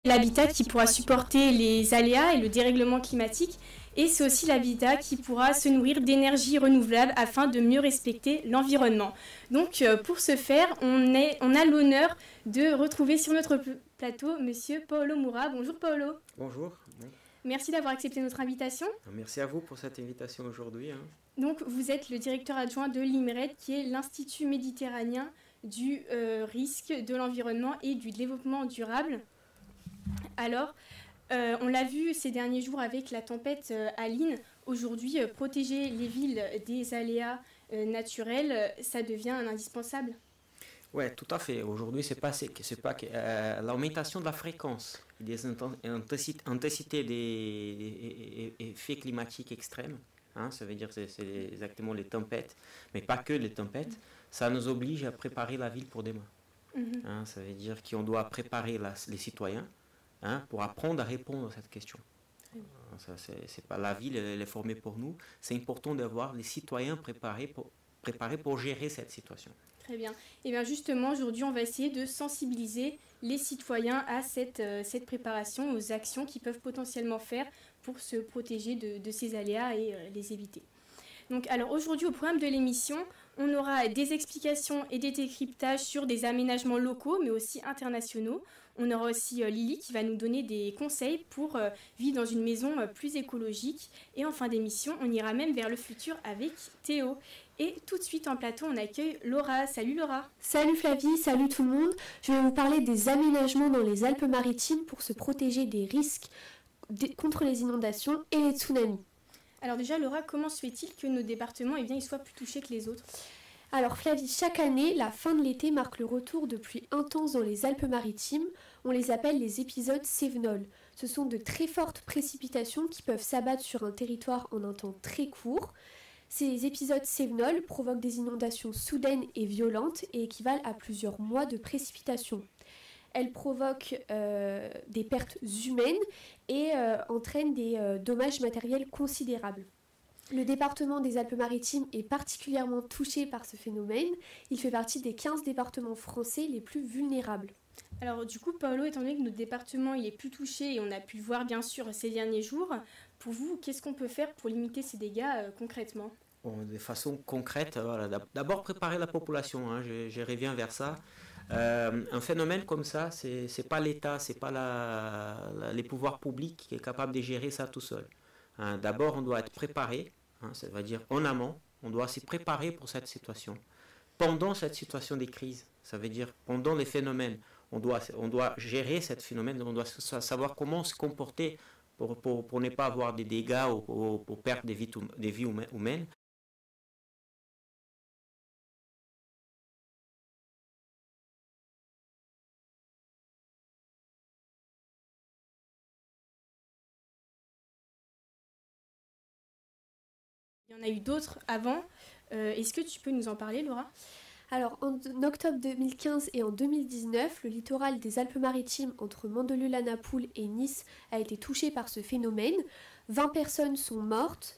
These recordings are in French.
l'habitat qui pourra supporter les aléas et le dérèglement climatique. Et c'est aussi l'habitat qui pourra se nourrir d'énergie renouvelable afin de mieux respecter l'environnement. Donc pour ce faire, on a l'honneur de retrouver sur notre plateau Monsieur Paolo Moura. Bonjour Paolo. Bonjour. Merci d'avoir accepté notre invitation. Merci à vous pour cette invitation aujourd'hui. Donc vous êtes le directeur adjoint de l'IMRED, qui est l'Institut méditerranéen du risque de l'environnement et du développement durable. Alors, on l'a vu ces derniers jours avec la tempête Aline. Aujourd'hui, protéger les villes des aléas naturels, ça devient un indispensable. Oui, tout à fait. Aujourd'hui, c'est pas l'augmentation de la fréquence des intensités des effets climatiques extrêmes. Ça veut dire que c'est exactement les tempêtes, mais pas que les tempêtes. Ça nous oblige à préparer la ville pour demain. Ça veut dire qu'on doit préparer les citoyens pour apprendre à répondre à cette question. C'est pas la ville, elle est formée pour nous. C'est important d'avoir les citoyens préparés pour gérer cette situation. Très bien. Et bien justement, aujourd'hui, on va essayer de sensibiliser les citoyens à cette préparation, aux actions qu'ils peuvent potentiellement faire pour se protéger de ces aléas et les éviter. Donc, alors aujourd'hui, au programme de l'émission, on aura des explications et des décryptages sur des aménagements locaux, mais aussi internationaux. On aura aussi Lily qui va nous donner des conseils pour vivre dans une maison plus écologique. Et en fin d'émission, on ira même vers le futur avec Théo. Et tout de suite en plateau, on accueille Laura. Salut Laura. Salut Flavie, salut tout le monde. Je vais vous parler des aménagements dans les Alpes-Maritimes pour se protéger des risques contre les inondations et les tsunamis. Alors déjà Laura, comment se fait-il que nos départements ils soient plus touchés que les autres ? Alors Flavie, chaque année, la fin de l'été marque le retour de pluies intenses dans les Alpes-Maritimes. On les appelle les épisodes cévenols. Ce sont de très fortes précipitations qui peuvent s'abattre sur un territoire en un temps très court. Ces épisodes cévenols provoquent des inondations soudaines et violentes et équivalent à plusieurs mois de précipitations. Elles provoquent des pertes humaines et entraînent des dommages matériels considérables. Le département des Alpes-Maritimes est particulièrement touché par ce phénomène. Il fait partie des 15 départements français les plus vulnérables. Alors du coup, Paolo, étant donné que notre département il est plus touché et on a pu le voir bien sûr ces derniers jours, pour vous, qu'est-ce qu'on peut faire pour limiter ces dégâts concrètement ? De façon concrète, voilà, d'abord préparer la population, je reviens vers ça. Un phénomène comme ça, c'est pas l'État, c'est pas les pouvoirs publics qui est capable de gérer ça tout seul. D'abord, on doit être préparé, ça veut dire en amont, on doit se préparer pour cette situation. Pendant cette situation des crises, ça veut dire pendant les phénomènes, on doit gérer cette phénomène, on doit savoir comment se comporter pour ne pas avoir des dégâts ou pour perdre des vies humaines. Il y en a eu d'autres avant. Est-ce que tu peux nous en parler, Laura ? Alors, en octobre 2015 et en 2019, le littoral des Alpes-Maritimes entre Mandelieu-la-Napoule et Nice a été touché par ce phénomène. 20 personnes sont mortes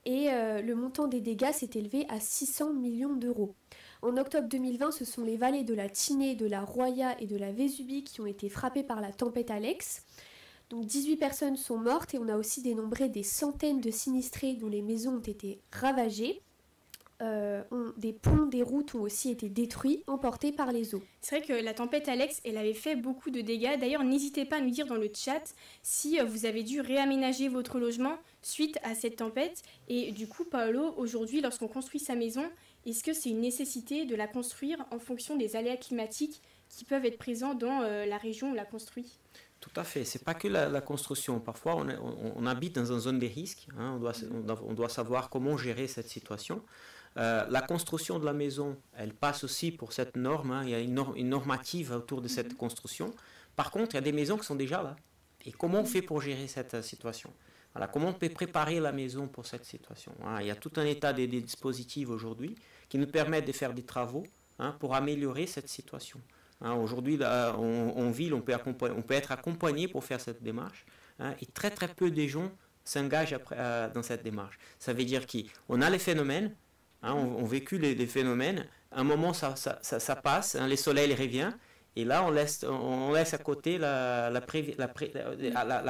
et le montant des dégâts s'est élevé à 600 millions d'euros. En octobre 2020, ce sont les vallées de la Tinée, de la Roya et de la Vésubie qui ont été frappées par la tempête Alex. Donc 18 personnes sont mortes et on a aussi dénombré des centaines de sinistrés dont les maisons ont été ravagées. Des ponts, des routes ont aussi été détruits, emportés par les eaux. C'est vrai que la tempête Alex, elle avait fait beaucoup de dégâts. D'ailleurs, n'hésitez pas à nous dire dans le chat si vous avez dû réaménager votre logement suite à cette tempête. Et du coup, Paolo, aujourd'hui, lorsqu'on construit sa maison, est-ce que c'est une nécessité de la construire en fonction des aléas climatiques qui peuvent être présents dans la région où on la construit ? Tout à fait, c'est pas que la construction. Parfois, on habite dans une zone de risque. On doit savoir comment gérer cette situation. La construction de la maison, elle passe aussi pour cette norme. Il y a une normative autour de cette construction. Par contre, il y a des maisons qui sont déjà là. Et comment on fait pour gérer cette situation ? Voilà, comment on peut préparer la maison pour cette situation ? Il y a tout un état des dispositifs aujourd'hui qui nous permettent de faire des travaux pour améliorer cette situation. Aujourd'hui, en ville, on peut être accompagné pour faire cette démarche. Et très très peu de gens s'engagent dans cette démarche. Ça veut dire qu'on a les phénomènes, on vécu les phénomènes, à un moment ça passe, le soleil revient, Et là, on laisse à côté la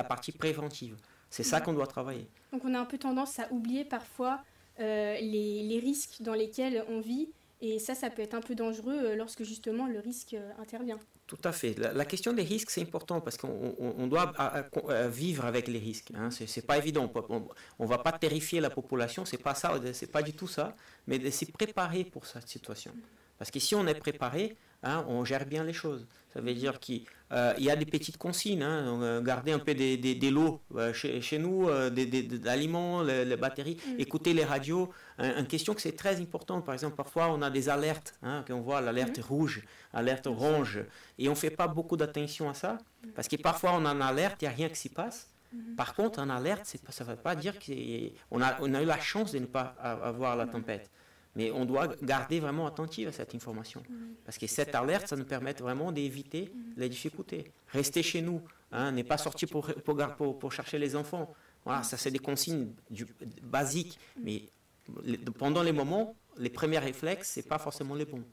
partie préventive. C'est ça qu'on doit travailler. Donc on a un peu tendance à oublier parfois les risques dans lesquels on vit. Et ça peut être un peu dangereux lorsque justement le risque intervient. Tout à fait. La question des risques, c'est important parce qu'on doit vivre avec les risques. Hein. C'est pas évident. On va pas terrifier la population, c'est pas ça, c'est pas du tout ça. Mais de s'y préparer pour cette situation. Parce que si on est préparé, hein, on gère bien les choses. Ça veut dire qu'il y a des petites consignes. Hein, garder un peu des lots chez nous, des aliments, les batteries, écouter les radios. Une question que c'est très important. Par exemple, parfois on a des alertes. Hein, qu'on voit l'alerte rouge, alerte orange. Et on ne fait pas beaucoup d'attention à ça. Parce que parfois on a une alerte, il n'y a rien qui s'y passe. Par contre, une alerte, ça ne veut pas dire qu'on a eu la chance de ne pas avoir la tempête. Mais on doit garder vraiment attentif à cette information. Parce que cette alerte, ça nous permet vraiment d'éviter les difficultés. Rester chez nous, hein, n'est pas sorti pour chercher les enfants. Voilà, ça c'est des consignes basiques. Mais pendant les moments, les premiers réflexes, ce n'est pas forcément les bons.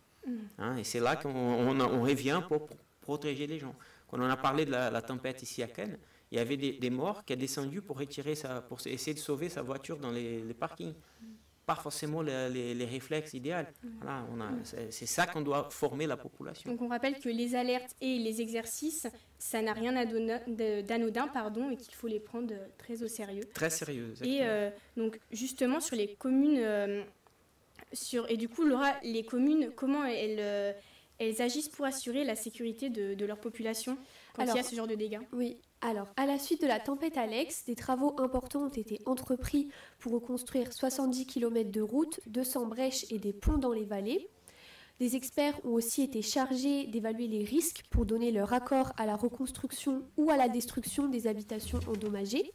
Hein, et c'est là qu'on revient pour protéger les gens. Quand on a parlé de la tempête ici à Cannes, il y avait des morts qui sont descendus pour essayer de sauver sa voiture dans les parkings. Pas forcément les réflexes idéaux. Voilà, c'est ça qu'on doit former la population. Donc on rappelle que les alertes et les exercices, ça n'a rien d'anodin, et qu'il faut les prendre très au sérieux. Très sérieux, exactement. Et donc justement sur les communes, et du coup Laura, les communes, comment elles agissent pour assurer la sécurité de leur population quand il y a ce genre de dégâts? Oui. Alors, à la suite de la tempête Alex, des travaux importants ont été entrepris pour reconstruire 70 km de routes, 200 brèches et des ponts dans les vallées. Des experts ont aussi été chargés d'évaluer les risques pour donner leur accord à la reconstruction ou à la destruction des habitations endommagées.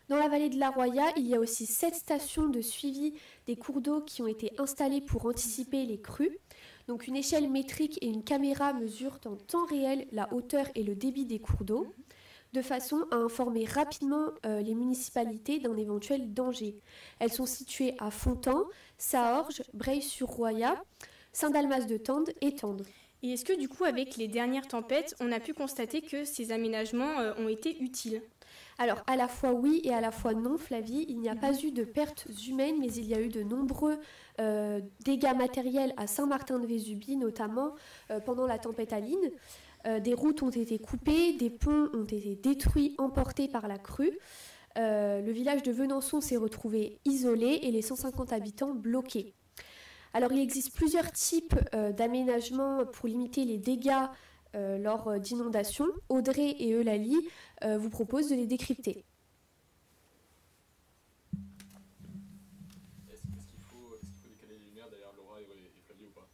Dans la vallée de la Roya, il y a aussi 7 stations de suivi des cours d'eau qui ont été installées pour anticiper les crues. Donc une échelle métrique et une caméra mesurent en temps réel la hauteur et le débit des cours d'eau, de façon à informer rapidement les municipalités d'un éventuel danger. Elles sont situées à Fontan, Saorge, Breil-sur-Roya, Saint-Dalmas-de-Tende et Tende. Et est-ce que du coup, avec les dernières tempêtes, on a pu constater que ces aménagements ont été utiles ? Alors, à la fois oui et à la fois non, Flavie. Il n'y a pas eu de pertes humaines, mais il y a eu de nombreux dégâts matériels à Saint-Martin-de-Vésubie, notamment pendant la tempête Aline. Des routes ont été coupées, des ponts ont été détruits, emportés par la crue. Le village de Venançon s'est retrouvé isolé et les 150 habitants bloqués. Alors, il existe plusieurs types d'aménagements pour limiter les dégâts lors d'inondations. Audrey et Eulalie vous proposent de les décrypter. Est-ce qu'il faut décaler les lumières derrière Laura et Flavie ou pas?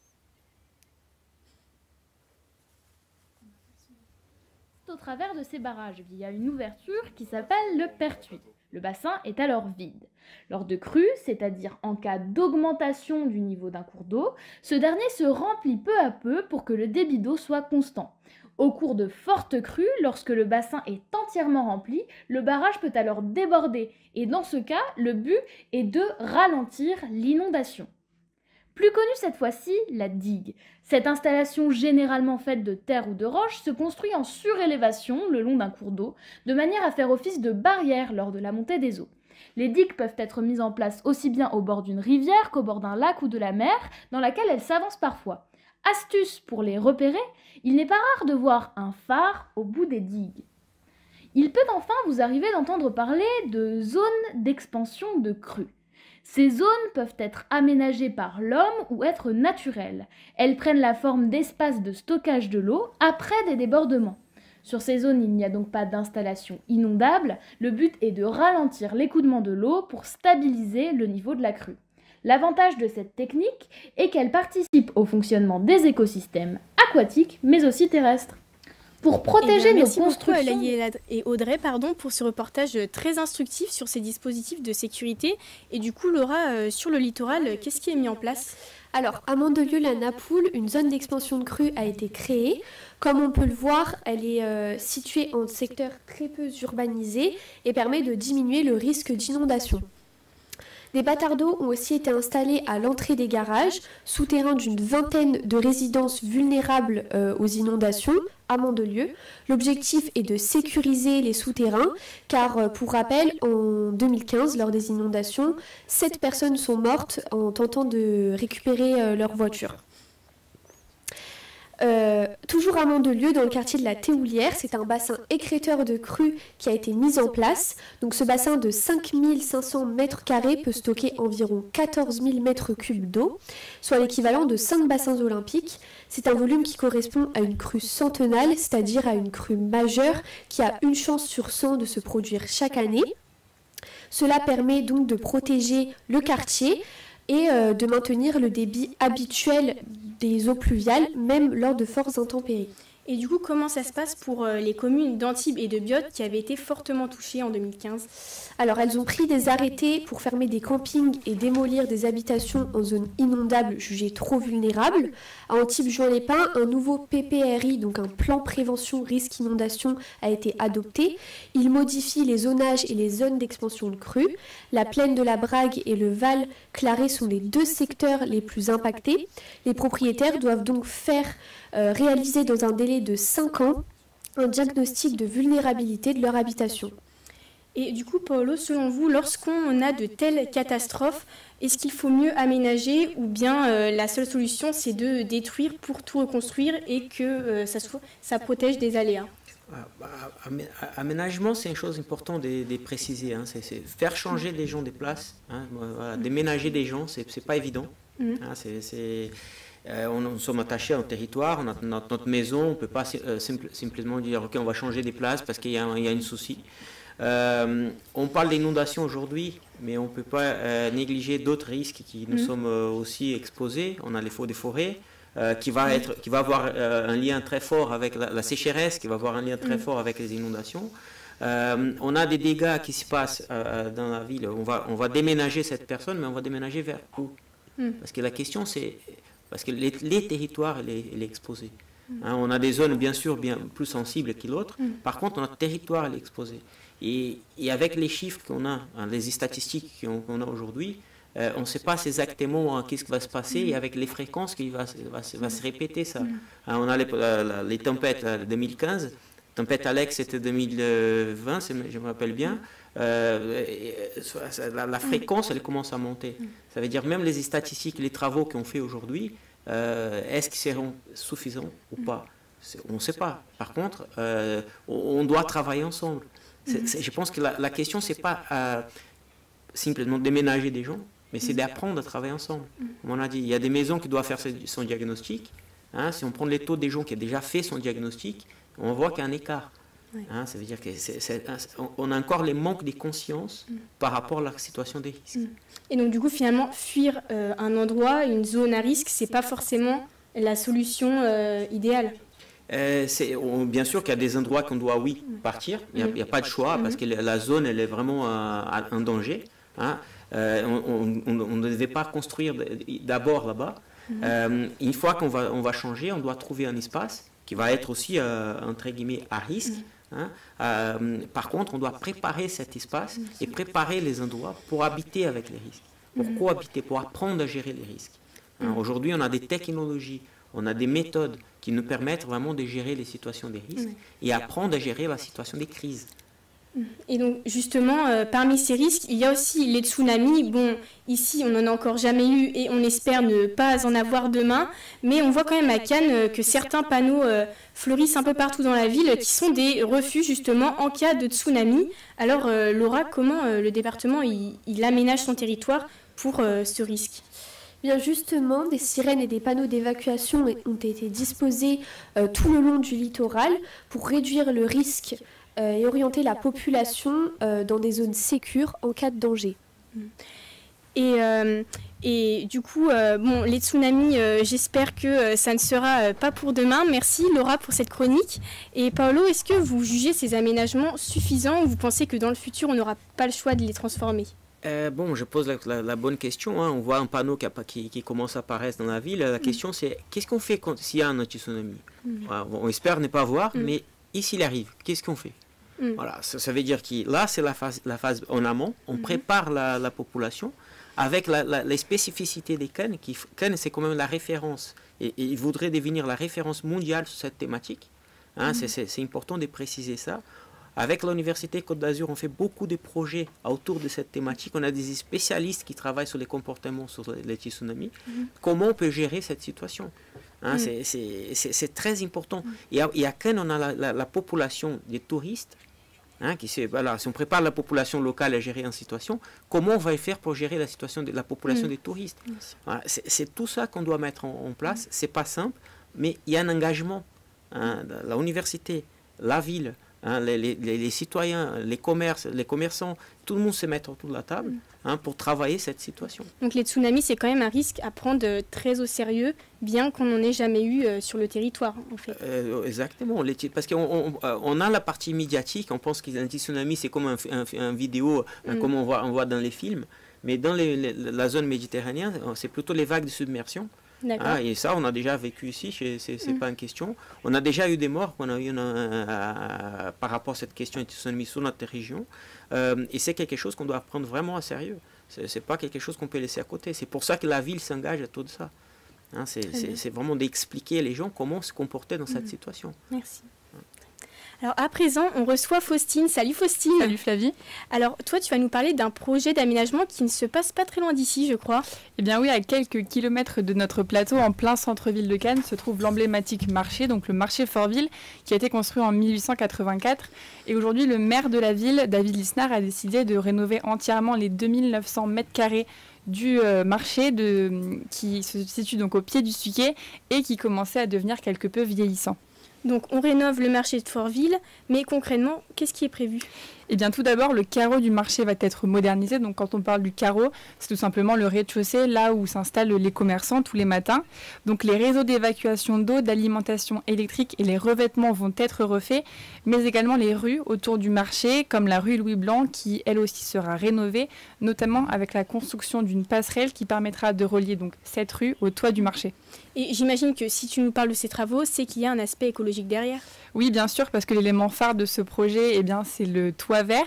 Au travers de ces barrages, il y a une ouverture qui s'appelle le pertuis. Le bassin est alors vide. Lors de crues, c'est-à-dire en cas d'augmentation du niveau d'un cours d'eau, ce dernier se remplit peu à peu pour que le débit d'eau soit constant. Au cours de fortes crues, lorsque le bassin est entièrement rempli, le barrage peut alors déborder et dans ce cas, le but est de ralentir l'inondation. Plus connue cette fois-ci, la digue. Cette installation généralement faite de terre ou de roche se construit en surélévation le long d'un cours d'eau, de manière à faire office de barrière lors de la montée des eaux. Les digues peuvent être mises en place aussi bien au bord d'une rivière qu'au bord d'un lac ou de la mer, dans laquelle elles s'avancent parfois. Astuce pour les repérer, il n'est pas rare de voir un phare au bout des digues. Il peut enfin vous arriver d'entendre parler de zones d'expansion de crues. Ces zones peuvent être aménagées par l'homme ou être naturelles. Elles prennent la forme d'espaces de stockage de l'eau après des débordements. Sur ces zones, il n'y a donc pas d'installation inondable. Le but est de ralentir l'écoulement de l'eau pour stabiliser le niveau de la crue. L'avantage de cette technique est qu'elle participe au fonctionnement des écosystèmes aquatiques, mais aussi terrestres. Pour protéger nos constructions... Merci beaucoup Eulalie et Audrey pour ce reportage très instructif sur ces dispositifs de sécurité. Et du coup, Laura, sur le littoral, qu'est-ce qui est mis en place ? Alors, à Mandelieu-la-Napoule, une zone d'expansion de crue a été créée. Comme on peut le voir, elle est située en secteur très peu urbanisé et permet de diminuer le risque d'inondation. Des batards d'eau ont aussi été installés à l'entrée des garages, souterrains d'une vingtaine de résidences vulnérables aux inondations, à Mandelieu. L'objectif est de sécuriser les souterrains, car pour rappel, en 2015, lors des inondations, 7 personnes sont mortes en tentant de récupérer leur voiture. Toujours à Mandelieu, dans le quartier de la Théoulière, c'est un bassin écrêteur de crues qui a été mis en place. Donc ce bassin de 5500 mètres carrés peut stocker environ 14 000 mètres cubes d'eau, soit l'équivalent de 5 bassins olympiques. C'est un volume qui correspond à une crue centenale, c'est-à-dire à une crue majeure qui a une chance sur 100 de se produire chaque année. Cela permet donc de protéger le quartier et de maintenir le débit habituel des eaux pluviales, même lors de fortes intempéries. Et du coup, comment ça se passe pour les communes d'Antibes et de Biot qui avaient été fortement touchées en 2015? Alors, elles ont pris des arrêtés pour fermer des campings et démolir des habitations en zone inondable jugées trop vulnérables. À Antibes-Juan-les-Pins, un nouveau PPRI, donc un plan prévention risque inondation, a été adopté. Il modifie les zonages et les zones d'expansion de crues. La plaine de la Brague et le Val Claré sont les 2 secteurs les plus impactés. Les propriétaires doivent donc réaliser dans un délai de 5 ans un diagnostic de vulnérabilité de leur habitation. Et du coup, Paolo, selon vous, lorsqu'on a de telles catastrophes, est-ce qu'il faut mieux aménager ou bien la seule solution, c'est de détruire pour tout reconstruire et que ça protège des aléas? Aménagement, c'est une chose importante de préciser. Hein. C'est faire changer les gens des places. Hein. Voilà, déménager des gens, c'est pas évident. Hein. Nous sommes attachés à un territoire, on a notre maison, on ne peut pas simplement dire ok, on va changer des places parce qu'il y a un souci. On parle d'inondation aujourd'hui, mais on ne peut pas négliger d'autres risques qui nous sommes aussi exposés. On a les feux des forêts qui va avoir un lien très fort avec la sécheresse, qui va avoir un lien très fort avec les inondations. On a des dégâts qui se passent dans la ville. On va déménager cette personne, mais on va déménager vers où? Parce que la question c'est parce que les territoires, elle est exposée. Hein, on a des zones bien sûr bien plus sensibles que l'autre. Par contre, notre territoire elle est exposé. Et avec les chiffres qu'on a, hein, les statistiques qu'on a aujourd'hui, on ne sait pas exactement qu'est-ce qui va se passer et avec les fréquences qui va se répéter ça. Hein, on a les tempêtes 2015, tempête Alex c'était 2020, je me rappelle bien. La fréquence elle commence à monter. Ça veut dire même les statistiques, les travaux qu'on fait aujourd'hui, est-ce qu'ils seront suffisants ou pas? On ne sait pas. Par contre, on doit travailler ensemble. Je pense que la question c'est pas simplement déménager des gens, mais c'est d'apprendre à travailler ensemble. Comme on a dit, il y a des maisons qui doivent faire son diagnostic. Hein, si on prend les taux des gens qui ont déjà fait son diagnostic, on voit qu'il y a un écart. Hein, ça veut dire qu'on a encore les manques de conscience par rapport à la situation des risques. Et donc du coup finalement fuir un endroit, une zone à risque, c'est pas forcément la solution idéale. Bien sûr qu'il y a des endroits qu'on doit partir, il n'y a pas de choix parce que la zone elle est vraiment un danger. Hein. On ne devait pas construire d'abord là-bas. Une fois qu'on va changer, on doit trouver un espace qui va être aussi entre guillemets à risque. Hein. Par contre, on doit préparer cet espace et préparer les endroits pour habiter avec les risques. Pour cohabiter, pour apprendre à gérer les risques. Hein. Aujourd'hui, on a des technologies, on a des méthodes qui nous permettent vraiment de gérer les situations des risques et apprendre à gérer la situation des crises. Et donc justement, parmi ces risques, il y a aussi les tsunamis. Bon, ici, on n'en a encore jamais eu et on espère ne pas en avoir demain. Mais on voit quand même à Cannes que certains panneaux fleurissent un peu partout dans la ville qui sont des refuges justement en cas de tsunami. Alors Laura, comment le département il aménage son territoire pour ce risque? Bien justement, des sirènes et des panneaux d'évacuation ont été disposés tout le long du littoral pour réduire le risque et orienter la population dans des zones sécures en cas de danger. Et du coup, les tsunamis, j'espère que ça ne sera pas pour demain. Merci Laura pour cette chronique. Et Paolo, est-ce que vous jugez ces aménagements suffisants ou vous pensez que dans le futur, on n'aura pas le choix de les transformer? Je pose la bonne question. Hein. On voit un panneau qui commence à apparaître dans la ville. La question c'est, qu'est-ce qu'on fait s'il y a un tsunami? On espère ne pas voir, mais s'il arrive, qu'est-ce qu'on fait? Voilà, ça veut dire que là, c'est la phase en amont. On prépare la population avec les spécificités des Cannes. Cannes, c'est quand même la référence. Et il voudrait devenir la référence mondiale sur cette thématique. C'est important de préciser ça. Avec l'Université Côte d'Azur, on fait beaucoup de projets autour de cette thématique. On a des spécialistes qui travaillent sur les comportements sur les tsunamis. Comment on peut gérer cette situation? C'est très important. Et à Cannes, on a la population des touristes. Si on prépare la population locale à gérer une situation, comment on va faire pour gérer la situation de la population des touristes? C'est tout ça qu'on doit mettre en place. C'est pas simple, mais il y a un engagement. La université, la ville, les citoyens, les commerçants, tout le monde se met autour de la table pour travailler cette situation. Donc les tsunamis, c'est quand même un risque à prendre très au sérieux, bien qu'on n'en ait jamais eu sur le territoire, en fait. Exactement, parce qu'on a la partie médiatique, on pense qu'un tsunami, c'est comme un vidéo, comme on voit dans les films, mais dans la zone méditerranéenne, c'est plutôt les vagues de submersion. Et ça, on a déjà vécu ici, c'est pas une question. On a déjà eu des morts par rapport à cette question de tsunami sur notre région. Et c'est quelque chose qu'on doit prendre vraiment à sérieux. C'est pas quelque chose qu'on peut laisser à côté. C'est pour ça que la ville s'engage à tout ça. C'est vraiment d'expliquer les gens comment se comporter dans cette situation. Merci. Alors à présent, on reçoit Faustine. Salut Faustine. Salut Flavie. Alors toi, tu vas nous parler d'un projet d'aménagement qui ne se passe pas très loin d'ici, je crois. Eh bien oui, à quelques kilomètres de notre plateau, en plein centre-ville de Cannes, se trouve l'emblématique marché, donc le marché Fortville, qui a été construit en 1884. Et aujourd'hui, le maire de la ville, David Lisnard, a décidé de rénover entièrement les 2900 mètres carrés du marché qui se situe donc au pied du Suquet et qui commençait à devenir quelque peu vieillissant. Donc on rénove le marché de Fortville, mais concrètement, qu'est-ce qui est prévu ? Eh bien tout d'abord, le carreau du marché va être modernisé. Donc quand on parle du carreau, c'est tout simplement le rez-de-chaussée, là où s'installent les commerçants tous les matins. Donc les réseaux d'évacuation d'eau, d'alimentation électrique et les revêtements vont être refaits, mais également les rues autour du marché, comme la rue Louis Blanc, qui elle aussi sera rénovée, notamment avec la construction d'une passerelle qui permettra de relier donc cette rue au toit du marché. Et j'imagine que si tu nous parles de ces travaux, c'est qu'il y a un aspect écologique derrière. Oui, bien sûr, parce que l'élément phare de ce projet, c'est le toit vert.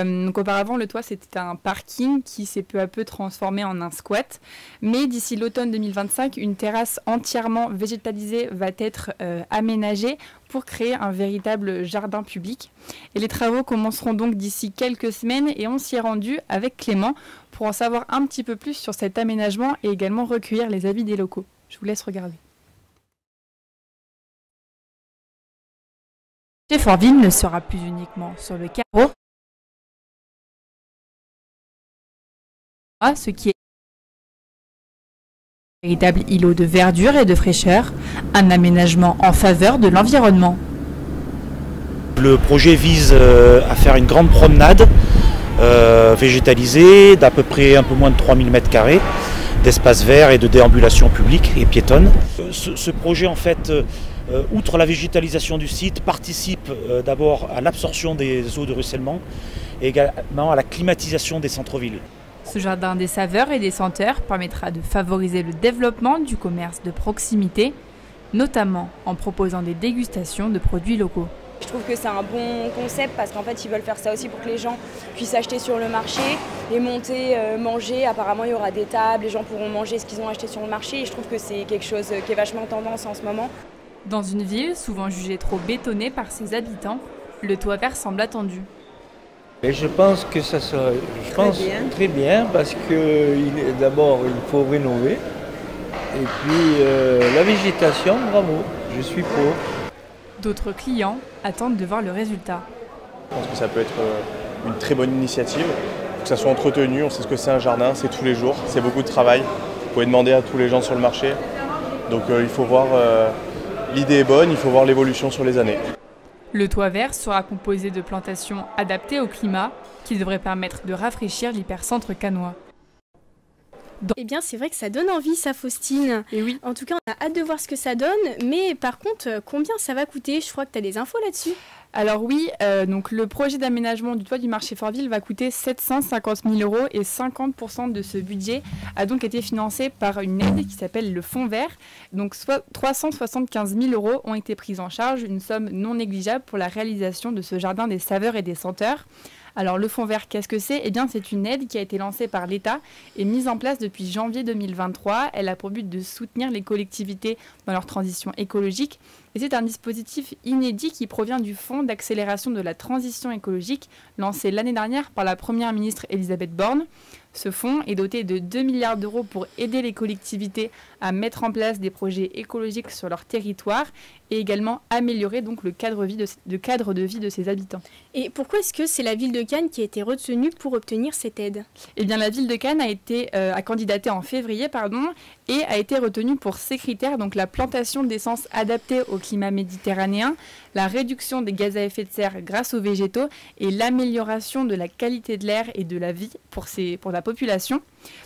Donc auparavant, le toit, c'était un parking qui s'est peu à peu transformé en un squat. Mais d'ici l'automne 2025, une terrasse entièrement végétalisée va être aménagée pour créer un véritable jardin public. Et les travaux commenceront donc d'ici quelques semaines et on s'y est rendu avec Clément pour en savoir un petit peu plus sur cet aménagement et également recueillir les avis des locaux. Je vous laisse regarder. Chez Fortville ne sera plus uniquement sur le carreau, ce qui est un véritable îlot de verdure et de fraîcheur, un aménagement en faveur de l'environnement. Le projet vise à faire une grande promenade végétalisée d'à peu près un peu moins de 3000 m² d'espace vert et de déambulation publique et piétonne. Ce projet en fait, outre la végétalisation du site, participe d'abord à l'absorption des eaux de ruissellement et également à la climatisation des centres-villes. Ce jardin des saveurs et des senteurs permettra de favoriser le développement du commerce de proximité, notamment en proposant des dégustations de produits locaux. Je trouve que c'est un bon concept parce qu'en fait ils veulent faire ça aussi pour que les gens puissent acheter sur le marché et monter, manger. Apparemment il y aura des tables, les gens pourront manger ce qu'ils ont acheté sur le marché et je trouve que c'est quelque chose qui est vachement tendance en ce moment. Dans une ville souvent jugée trop bétonnée par ses habitants, le toit vert semble attendu. Et je pense que ça sera très bien parce que d'abord il faut rénover et puis la végétation, bravo, je suis pour. D'autres clients attendent de voir le résultat. Je pense que ça peut être une très bonne initiative, que ça soit entretenu, on sait ce que c'est un jardin, c'est tous les jours, c'est beaucoup de travail. Vous pouvez demander à tous les gens sur le marché. Donc il faut voir, l'idée est bonne, il faut voir l'évolution sur les années. Le toit vert sera composé de plantations adaptées au climat qui devraient permettre de rafraîchir l'hypercentre cannois. Eh bien, c'est vrai que ça donne envie, ça, Faustine. Et oui. En tout cas, on a hâte de voir ce que ça donne. Mais par contre, combien ça va coûter ? Je crois que tu as des infos là-dessus. Alors oui, donc le projet d'aménagement du toit du marché Fortville va coûter 750 000 € et 50% de ce budget a donc été financé par une aide qui s'appelle le Fonds vert. Donc 375 000 € ont été pris en charge, une somme non négligeable pour la réalisation de ce jardin des saveurs et des senteurs. Alors le fonds vert, qu'est-ce que c'est? Eh bien c'est une aide qui a été lancée par l'État et mise en place depuis janvier 2023. Elle a pour but de soutenir les collectivités dans leur transition écologique. Et c'est un dispositif inédit qui provient du Fonds d'accélération de la transition écologique lancé l'année dernière par la Première ministre Elisabeth Borne. Ce fonds est doté de 2 milliards d'euros pour aider les collectivités à mettre en place des projets écologiques sur leur territoire et également améliorer donc le cadre de vie de ses habitants. Et pourquoi est-ce que c'est la ville de Cannes qui a été retenue pour obtenir cette aide? Eh bien, la ville de Cannes a candidaté en février et a été retenue pour ces critères, donc la plantation d'essences adaptées au climat méditerranéen, la réduction des gaz à effet de serre grâce aux végétaux et l'amélioration de la qualité de l'air et de la vie pour la population.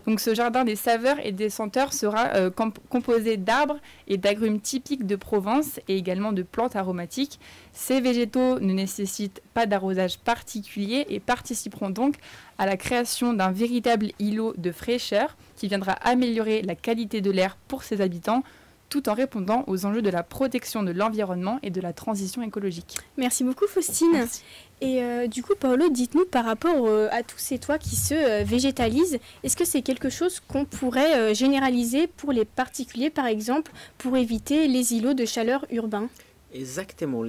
Donc ce jardin des saveurs et des senteurs sera composé d'arbres et d'agrumes typiques de Provence et également de plantes aromatiques. Ces végétaux ne nécessitent pas d'arrosage particulier et participeront donc à la création d'un véritable îlot de fraîcheur qui viendra améliorer la qualité de l'air pour ses habitants, tout en répondant aux enjeux de la protection de l'environnement et de la transition écologique. Merci beaucoup Faustine. Merci. Et du coup, Paolo, dites-nous par rapport à tous ces toits qui se végétalisent, est-ce que c'est quelque chose qu'on pourrait généraliser pour les particuliers, par exemple, pour éviter les îlots de chaleur urbains? Exactement.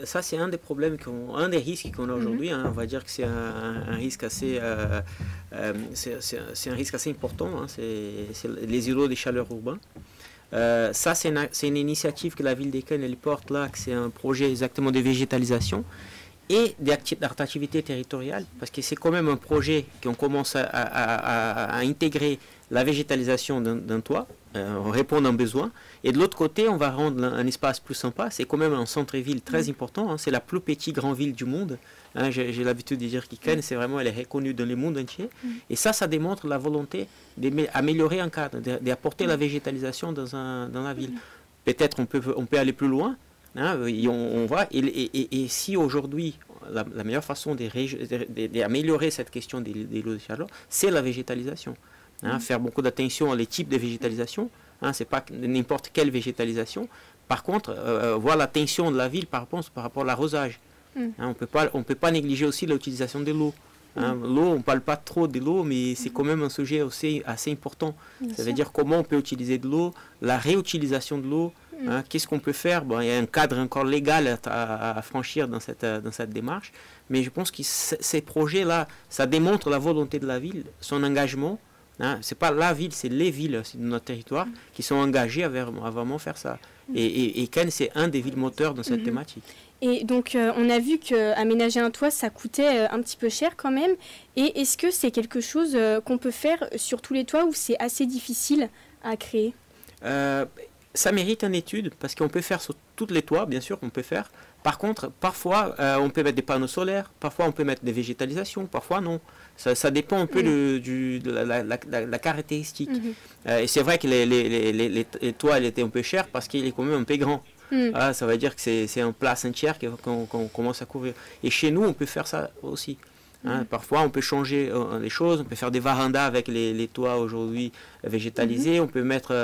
Ça, c'est un des problèmes, un des risques qu'on a aujourd'hui. On va dire que c'est un risque assez, c'est un risque assez important. C'est les îlots de chaleur urbains. Ça, c'est une initiative que la ville de Cannes elle porte là, que c'est un projet exactement de végétalisation et d'attractivité territoriale, parce que c'est quand même un projet qu'on commence à intégrer la végétalisation d'un toit, répondre à un besoin, et de l'autre côté, on va rendre un espace plus sympa. C'est quand même un centre-ville très important, c'est la plus petite grande ville du monde. J'ai l'habitude de dire que Cannes, c'est vraiment, elle est reconnue dans le monde entier. Et ça démontre la volonté d'améliorer un cadre, d'apporter la végétalisation dans la ville. Peut-être on peut aller plus loin. On voit, et si aujourd'hui, la meilleure façon d'améliorer cette question des lots de chaleur, c'est la végétalisation. Faire beaucoup d'attention aux types de végétalisation. C'est pas n'importe quelle végétalisation. Par contre, voir l'attention de la ville par rapport à l'arrosage. On peut pas négliger aussi l'utilisation de l'eau. L'eau, on ne parle pas trop de l'eau, mais c'est quand même un sujet aussi assez important. Ça veut dire comment on peut utiliser de l'eau, la réutilisation de l'eau. Qu'est-ce qu'on peut faire? Il y a un cadre encore légal à franchir dans cette démarche, mais je pense que ces projets-là, ça démontre la volonté de la ville, son engagement. C'est pas la ville, c'est les villes de notre territoire qui sont engagées à vraiment faire ça. Et Cannes, c'est un des villes moteurs dans cette thématique. Et donc, on a vu qu'aménager un toit, ça coûtait un petit peu cher quand même. Et est-ce que c'est quelque chose qu'on peut faire sur tous les toits ou c'est assez difficile à créer? Ça mérite une étude, parce qu'on peut faire sur tous les toits, bien sûr, on peut faire. Par contre, parfois, on peut mettre des panneaux solaires, parfois on peut mettre des végétalisations, parfois non. Ça dépend un peu de la caractéristique. Et c'est vrai que les toits étaient un peu chers parce qu'il est quand même un peu grand. Ça veut dire que c'est un place entière qu'on commence à couvrir. Et chez nous, on peut faire ça aussi. Parfois, on peut changer les choses, on peut faire des varandas avec les toits aujourd'hui végétalisés, on peut mettre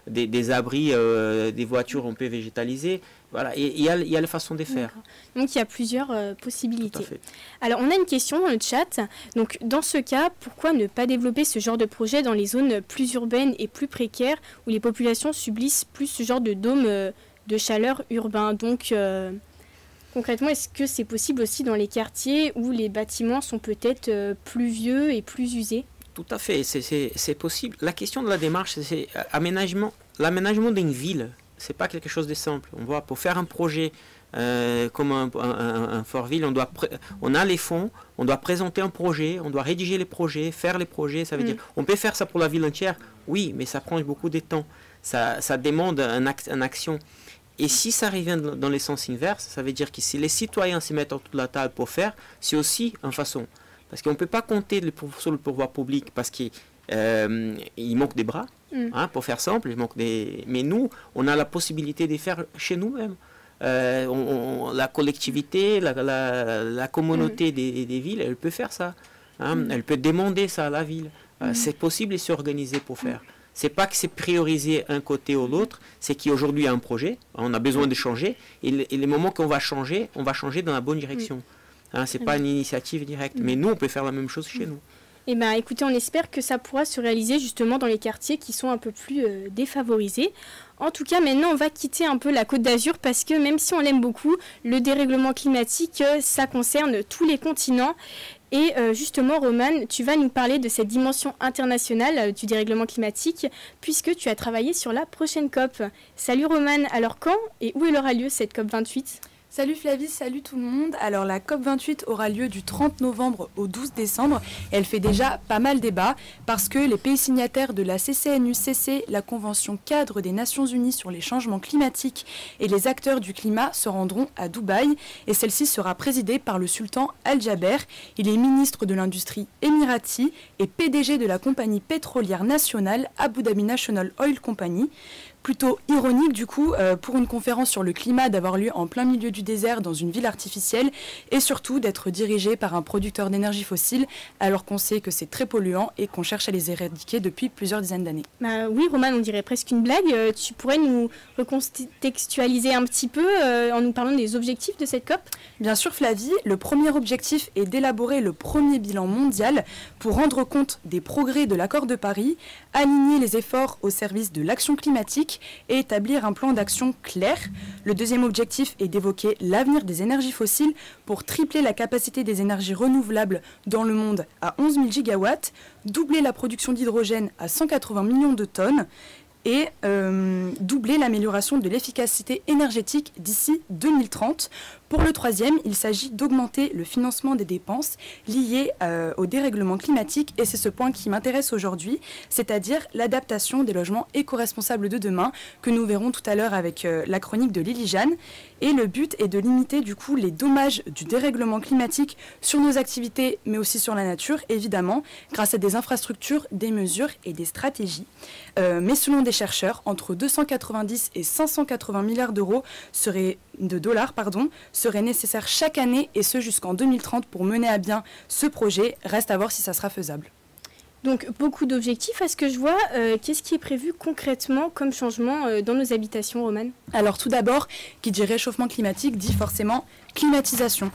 des abris, des voitures, on peut végétaliser. Voilà, et il y a la façon de faire. Donc il y a plusieurs possibilités. Alors on a une question dans le chat. Donc dans ce cas, pourquoi ne pas développer ce genre de projet dans les zones plus urbaines et plus précaires où les populations subissent plus ce genre de dôme de chaleur urbain? Donc concrètement, est-ce que c'est possible aussi dans les quartiers où les bâtiments sont peut-être plus vieux et plus usés? Tout à fait, c'est possible. La question de la démarche, c'est l'aménagement d'une ville. C'est pas quelque chose de simple. On voit, pour faire un projet comme un Fort-Ville, on a les fonds, on doit présenter un projet, on doit rédiger les projets, faire les projets. Ça veut dire, on peut faire ça pour la ville entière, oui, mais ça prend beaucoup de temps. Ça demande une action. Et si ça revient dans le sens inverse, ça veut dire que si les citoyens se mettent autour de la table pour faire, c'est aussi une façon. Parce qu'on ne peut pas compter sur le pouvoir public parce qu'il manque des bras, pour faire simple. Mais nous, on a la possibilité de faire chez nous-mêmes. La collectivité, la communauté des villes, elle peut faire ça. Elle peut demander ça à la ville. C'est possible de s'organiser pour faire. C'est pas que c'est prioriser un côté ou l'autre, c'est qu'aujourd'hui il y a un projet, on a besoin de changer, et les moments qu'on va changer dans la bonne direction. Hein, ce n'est pas une initiative directe. Mais nous, on peut faire la même chose chez nous. Eh bien, écoutez, on espère que ça pourra se réaliser justement dans les quartiers qui sont un peu plus défavorisés. En tout cas, maintenant, on va quitter un peu la Côte d'Azur parce que même si on l'aime beaucoup, le dérèglement climatique, ça concerne tous les continents. Et justement, Romane, tu vas nous parler de cette dimension internationale du dérèglement climatique puisque tu as travaillé sur la prochaine COP. Salut Romane, alors quand et où elle aura lieu cette COP 28 ? Salut Flavie, salut tout le monde. Alors la COP28 aura lieu du 30 novembre au 12 décembre et elle fait déjà pas mal débat parce que les pays signataires de la CCNUCC, la Convention cadre des Nations Unies sur les changements climatiques et les acteurs du climat se rendront à Dubaï et celle-ci sera présidée par le sultan Al-Jaber. Il est ministre de l'industrie émirati et PDG de la compagnie pétrolière nationale Abu Dhabi National Oil Company. Plutôt ironique du coup pour une conférence sur le climat d'avoir lieu en plein milieu du désert dans une ville artificielle et surtout d'être dirigée par un producteur d'énergie fossile alors qu'on sait que c'est très polluant et qu'on cherche à les éradiquer depuis plusieurs dizaines d'années. Oui Romane, on dirait presque une blague. Tu pourrais nous recontextualiser un petit peu en nous parlant des objectifs de cette COP ? Bien sûr Flavie, le premier objectif est d'élaborer le premier bilan mondial pour rendre compte des progrès de l'accord de Paris, aligner les efforts au service de l'action climatique et établir un plan d'action clair. Le deuxième objectif est d'évoquer l'avenir des énergies fossiles pour tripler la capacité des énergies renouvelables dans le monde à 11 000 gigawatts, doubler la production d'hydrogène à 180 millions de tonnes et doubler l'amélioration de l'efficacité énergétique d'ici 2030. Pour le troisième, il s'agit d'augmenter le financement des dépenses liées au dérèglement climatique et c'est ce point qui m'intéresse aujourd'hui, c'est-à-dire l'adaptation des logements éco-responsables de demain que nous verrons tout à l'heure avec la chronique de Lily Jeanne. Et le but est de limiter du coup les dommages du dérèglement climatique sur nos activités mais aussi sur la nature évidemment grâce à des infrastructures, des mesures et des stratégies. Mais selon des chercheurs, entre 290 et 580 milliards de dollars seraient nécessaires chaque année et ce jusqu'en 2030 pour mener à bien ce projet. Reste à voir si ça sera faisable. Donc beaucoup d'objectifs à ce que je vois. Qu'est-ce qui est prévu concrètement comme changement dans nos habitations, Romane ? Alors tout d'abord, qui dit réchauffement climatique dit forcément climatisation.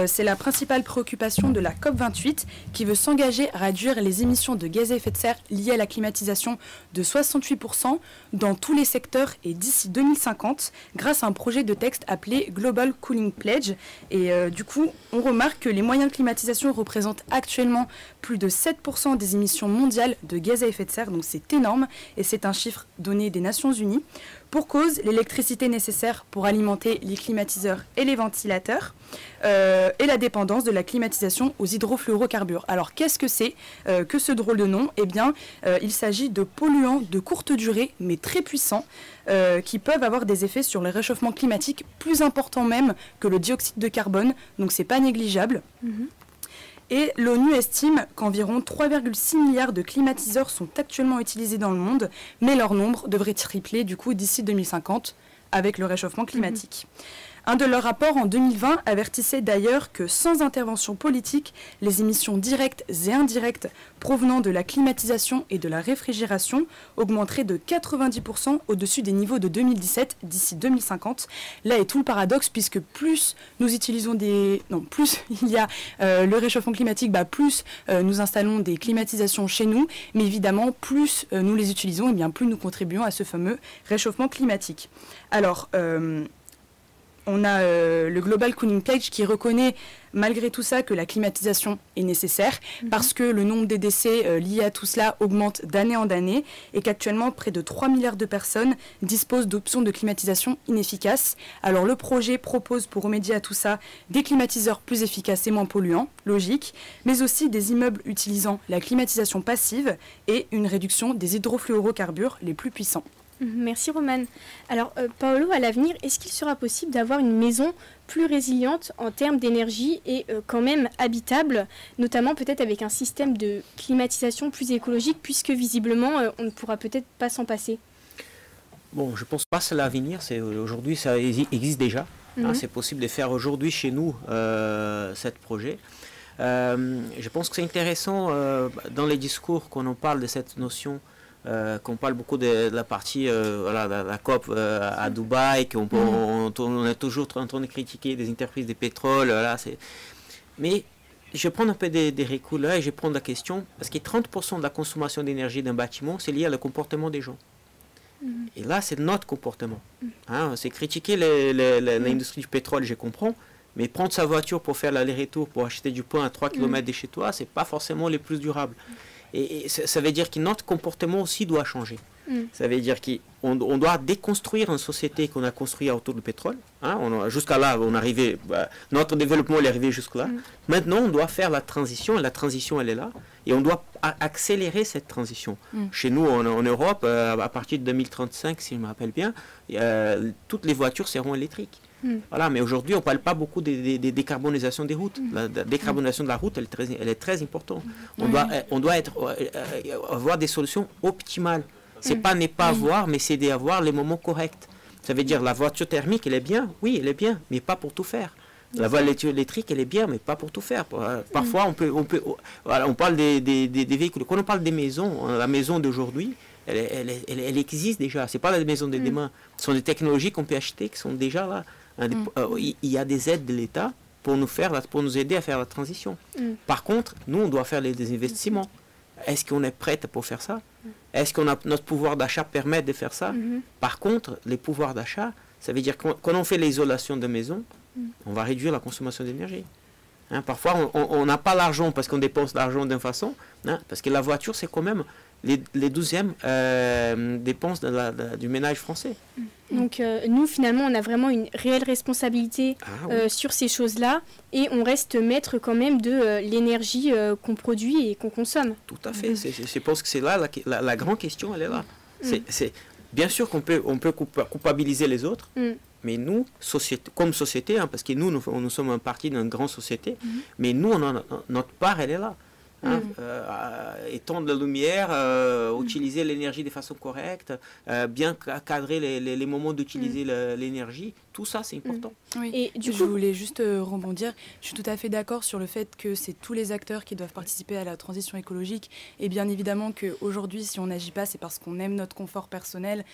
C'est la principale préoccupation de la COP28 qui veut s'engager à réduire les émissions de gaz à effet de serre liées à la climatisation de 68% dans tous les secteurs et d'ici 2050 grâce à un projet de texte appelé Global Cooling Pledge. Et du coup, on remarque que les moyens de climatisation représentent actuellement plus de 7% des émissions mondiales de gaz à effet de serre, donc c'est énorme et c'est un chiffre donné des Nations Unies. Pour cause, l'électricité nécessaire pour alimenter les climatiseurs et les ventilateurs et la dépendance de la climatisation aux hydrofluorocarbures. Alors qu'est-ce que c'est que ce drôle de nom ? Eh bien, il s'agit de polluants de courte durée mais très puissants qui peuvent avoir des effets sur le réchauffement climatique plus importants même que le dioxyde de carbone, donc c'est pas négligeable. Et l'ONU estime qu'environ 3,6 milliards de climatiseurs sont actuellement utilisés dans le monde, mais leur nombre devrait tripler du coup d'ici 2050 avec le réchauffement climatique. Un de leurs rapports en 2020 avertissait d'ailleurs que sans intervention politique, les émissions directes et indirectes provenant de la climatisation et de la réfrigération augmenteraient de 90% au-dessus des niveaux de 2017 d'ici 2050. Là est tout le paradoxe puisque plus nous utilisons plus il y a le réchauffement climatique, plus nous installons des climatisations chez nous, mais évidemment plus nous les utilisons, et bien plus nous contribuons à ce fameux réchauffement climatique. Alors, on a le Global Cooling Pledge qui reconnaît malgré tout ça que la climatisation est nécessaire parce que le nombre des décès liés à tout cela augmente d'année en année et qu'actuellement près de 3 milliards de personnes disposent d'options de climatisation inefficaces. Alors le projet propose pour remédier à tout ça des climatiseurs plus efficaces et moins polluants, logique, mais aussi des immeubles utilisant la climatisation passive et une réduction des hydrofluorocarbures les plus puissants. Merci Romane. Alors Paolo, à l'avenir, est-ce qu'il sera possible d'avoir une maison plus résiliente en termes d'énergie et quand même habitable, notamment peut-être avec un système de climatisation plus écologique puisque visiblement on ne pourra peut-être pas s'en passer? Bon, je pense pas que c'est l'avenir, aujourd'hui ça existe déjà. C'est possible de faire aujourd'hui chez nous ce projet. Je pense que c'est intéressant dans les discours qu'on en parle de cette notion. Qu'on parle beaucoup de la partie la COP à Dubaï, qu'on est toujours en train de critiquer des entreprises de pétrole. Mais je vais prendre un peu des reculs là et je vais prendre la question, parce que 30% de la consommation d'énergie d'un bâtiment, c'est lié au comportement des gens. Et là, c'est notre comportement. Hein, c'est critiquer l'industrie du pétrole, je comprends, mais prendre sa voiture pour faire l'aller-retour, pour acheter du pain à 3 km de chez toi, c'est pas forcément les plus durables. Et ça veut dire que notre comportement aussi doit changer. Ça veut dire qu'on doit déconstruire une société qu'on a construite autour du pétrole. Hein, jusqu'à là, notre développement est arrivé jusque-là. Maintenant, on doit faire la transition, et la transition, elle est là. Et on doit accélérer cette transition. Chez nous, en Europe, à partir de 2035, si je me rappelle bien, toutes les voitures seront électriques. Voilà, mais aujourd'hui, on ne parle pas beaucoup de décarbonisation des routes. La décarbonisation de la route, elle est très importante. On doit avoir des solutions optimales. C'est pas ne pas avoir, mais c'est d'avoir les moments corrects. Ça veut dire la voiture thermique, elle est bien, oui, elle est bien, mais pas pour tout faire. La voiture électrique, elle est bien, mais pas pour tout faire. Parfois, on parle des véhicules. Quand on parle des maisons, la maison d'aujourd'hui, elle existe déjà. C'est pas la maison de demain. Ce sont des technologies qu'on peut acheter qui sont déjà là. Il y a des aides de l'État pour nous aider à faire la transition. Par contre, nous, on doit faire des investissements. Est-ce qu'on est prête pour faire ça? Est-ce que notre pouvoir d'achat permet de faire ça? Par contre, les pouvoirs d'achat, ça veut dire que quand on fait l'isolation de maison, on va réduire la consommation d'énergie. Hein, parfois, on n'a pas l'argent parce qu'on dépense l'argent d'une façon, hein, parce que la voiture, c'est quand même les 12e dépenses du ménage français. Donc nous, finalement, on a vraiment une réelle responsabilité sur ces choses-là et on reste maître quand même de l'énergie qu'on produit et qu'on consomme. Tout à fait. Je pense que c'est là la grande question, elle est là. Bien sûr qu'on peut culpabiliser les autres, mais nous, comme société, hein, parce que nous sommes un parti d'une grande société, mais nous, notre part, elle est là. Hein, étendre la lumière, utiliser l'énergie de façon correcte, bien cadrer les moments d'utiliser l'énergie, tout ça c'est important. Oui. Et je voulais juste rebondir, je suis tout à fait d'accord sur le fait que c'est tous les acteurs qui doivent participer à la transition écologique et bien évidemment qu'aujourd'hui si on n'agit pas c'est parce qu'on aime notre confort personnel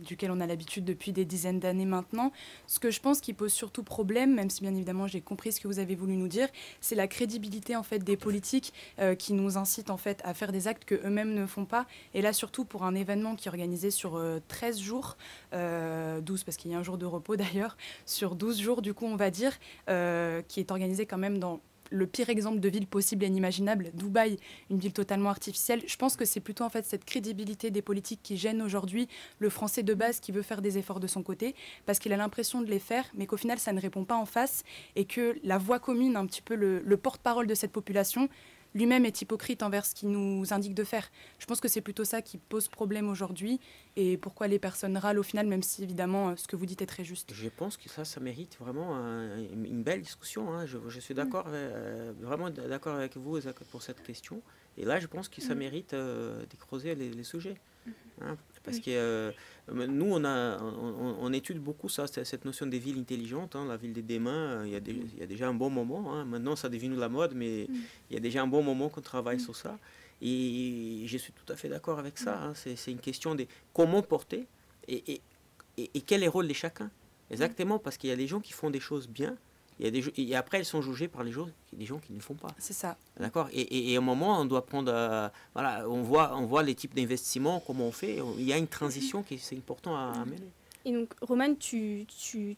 duquel on a l'habitude depuis des dizaines d'années maintenant. Ce que je pense qui pose surtout problème, même si bien évidemment j'ai compris ce que vous avez voulu nous dire, c'est la crédibilité en fait des politiques qui nous incitent en fait à faire des actes que eux-mêmes ne font pas. Et là surtout pour un événement qui est organisé sur 13 jours, 12 parce qu'il y a un jour de repos d'ailleurs, sur 12 jours du coup on va dire, qui est organisé quand même dans le pire exemple de ville possible et inimaginable, Dubaï, une ville totalement artificielle. Je pense que c'est plutôt en fait cette crédibilité des politiques qui gêne aujourd'hui le Français de base qui veut faire des efforts de son côté parce qu'il a l'impression de les faire mais qu'au final ça ne répond pas en face et que la voix commune, un petit peu le porte-parole de cette population, lui-même est hypocrite envers ce qu'il nous indique de faire. Je pense que c'est plutôt ça qui pose problème aujourd'hui et pourquoi les personnes râlent au final, même si évidemment ce que vous dites est très juste. Je pense que ça mérite vraiment une belle discussion. Hein. Je suis d'accord, vraiment d'accord avec vous pour cette question. Et là, je pense que ça mérite de creuser les sujets. Hein. Parce que nous, on étudie beaucoup ça, cette notion des villes intelligentes. Hein, la ville de demain, il y a déjà un bon moment. Hein. Maintenant, ça devient la mode, mais il y a déjà un bon moment qu'on travaille sur ça. Et je suis tout à fait d'accord avec ça. Hein. C'est une question de comment porter et quel est le rôle de chacun. Exactement, parce qu'il y a des gens qui font des choses bien. Et après, elles sont jugées par des gens qui ne font pas. C'est ça. D'accord. Et à un moment, on doit prendre... on voit les types d'investissements, comment on fait. Il y a une transition qui c'est important à mener. Et donc, Romane, tu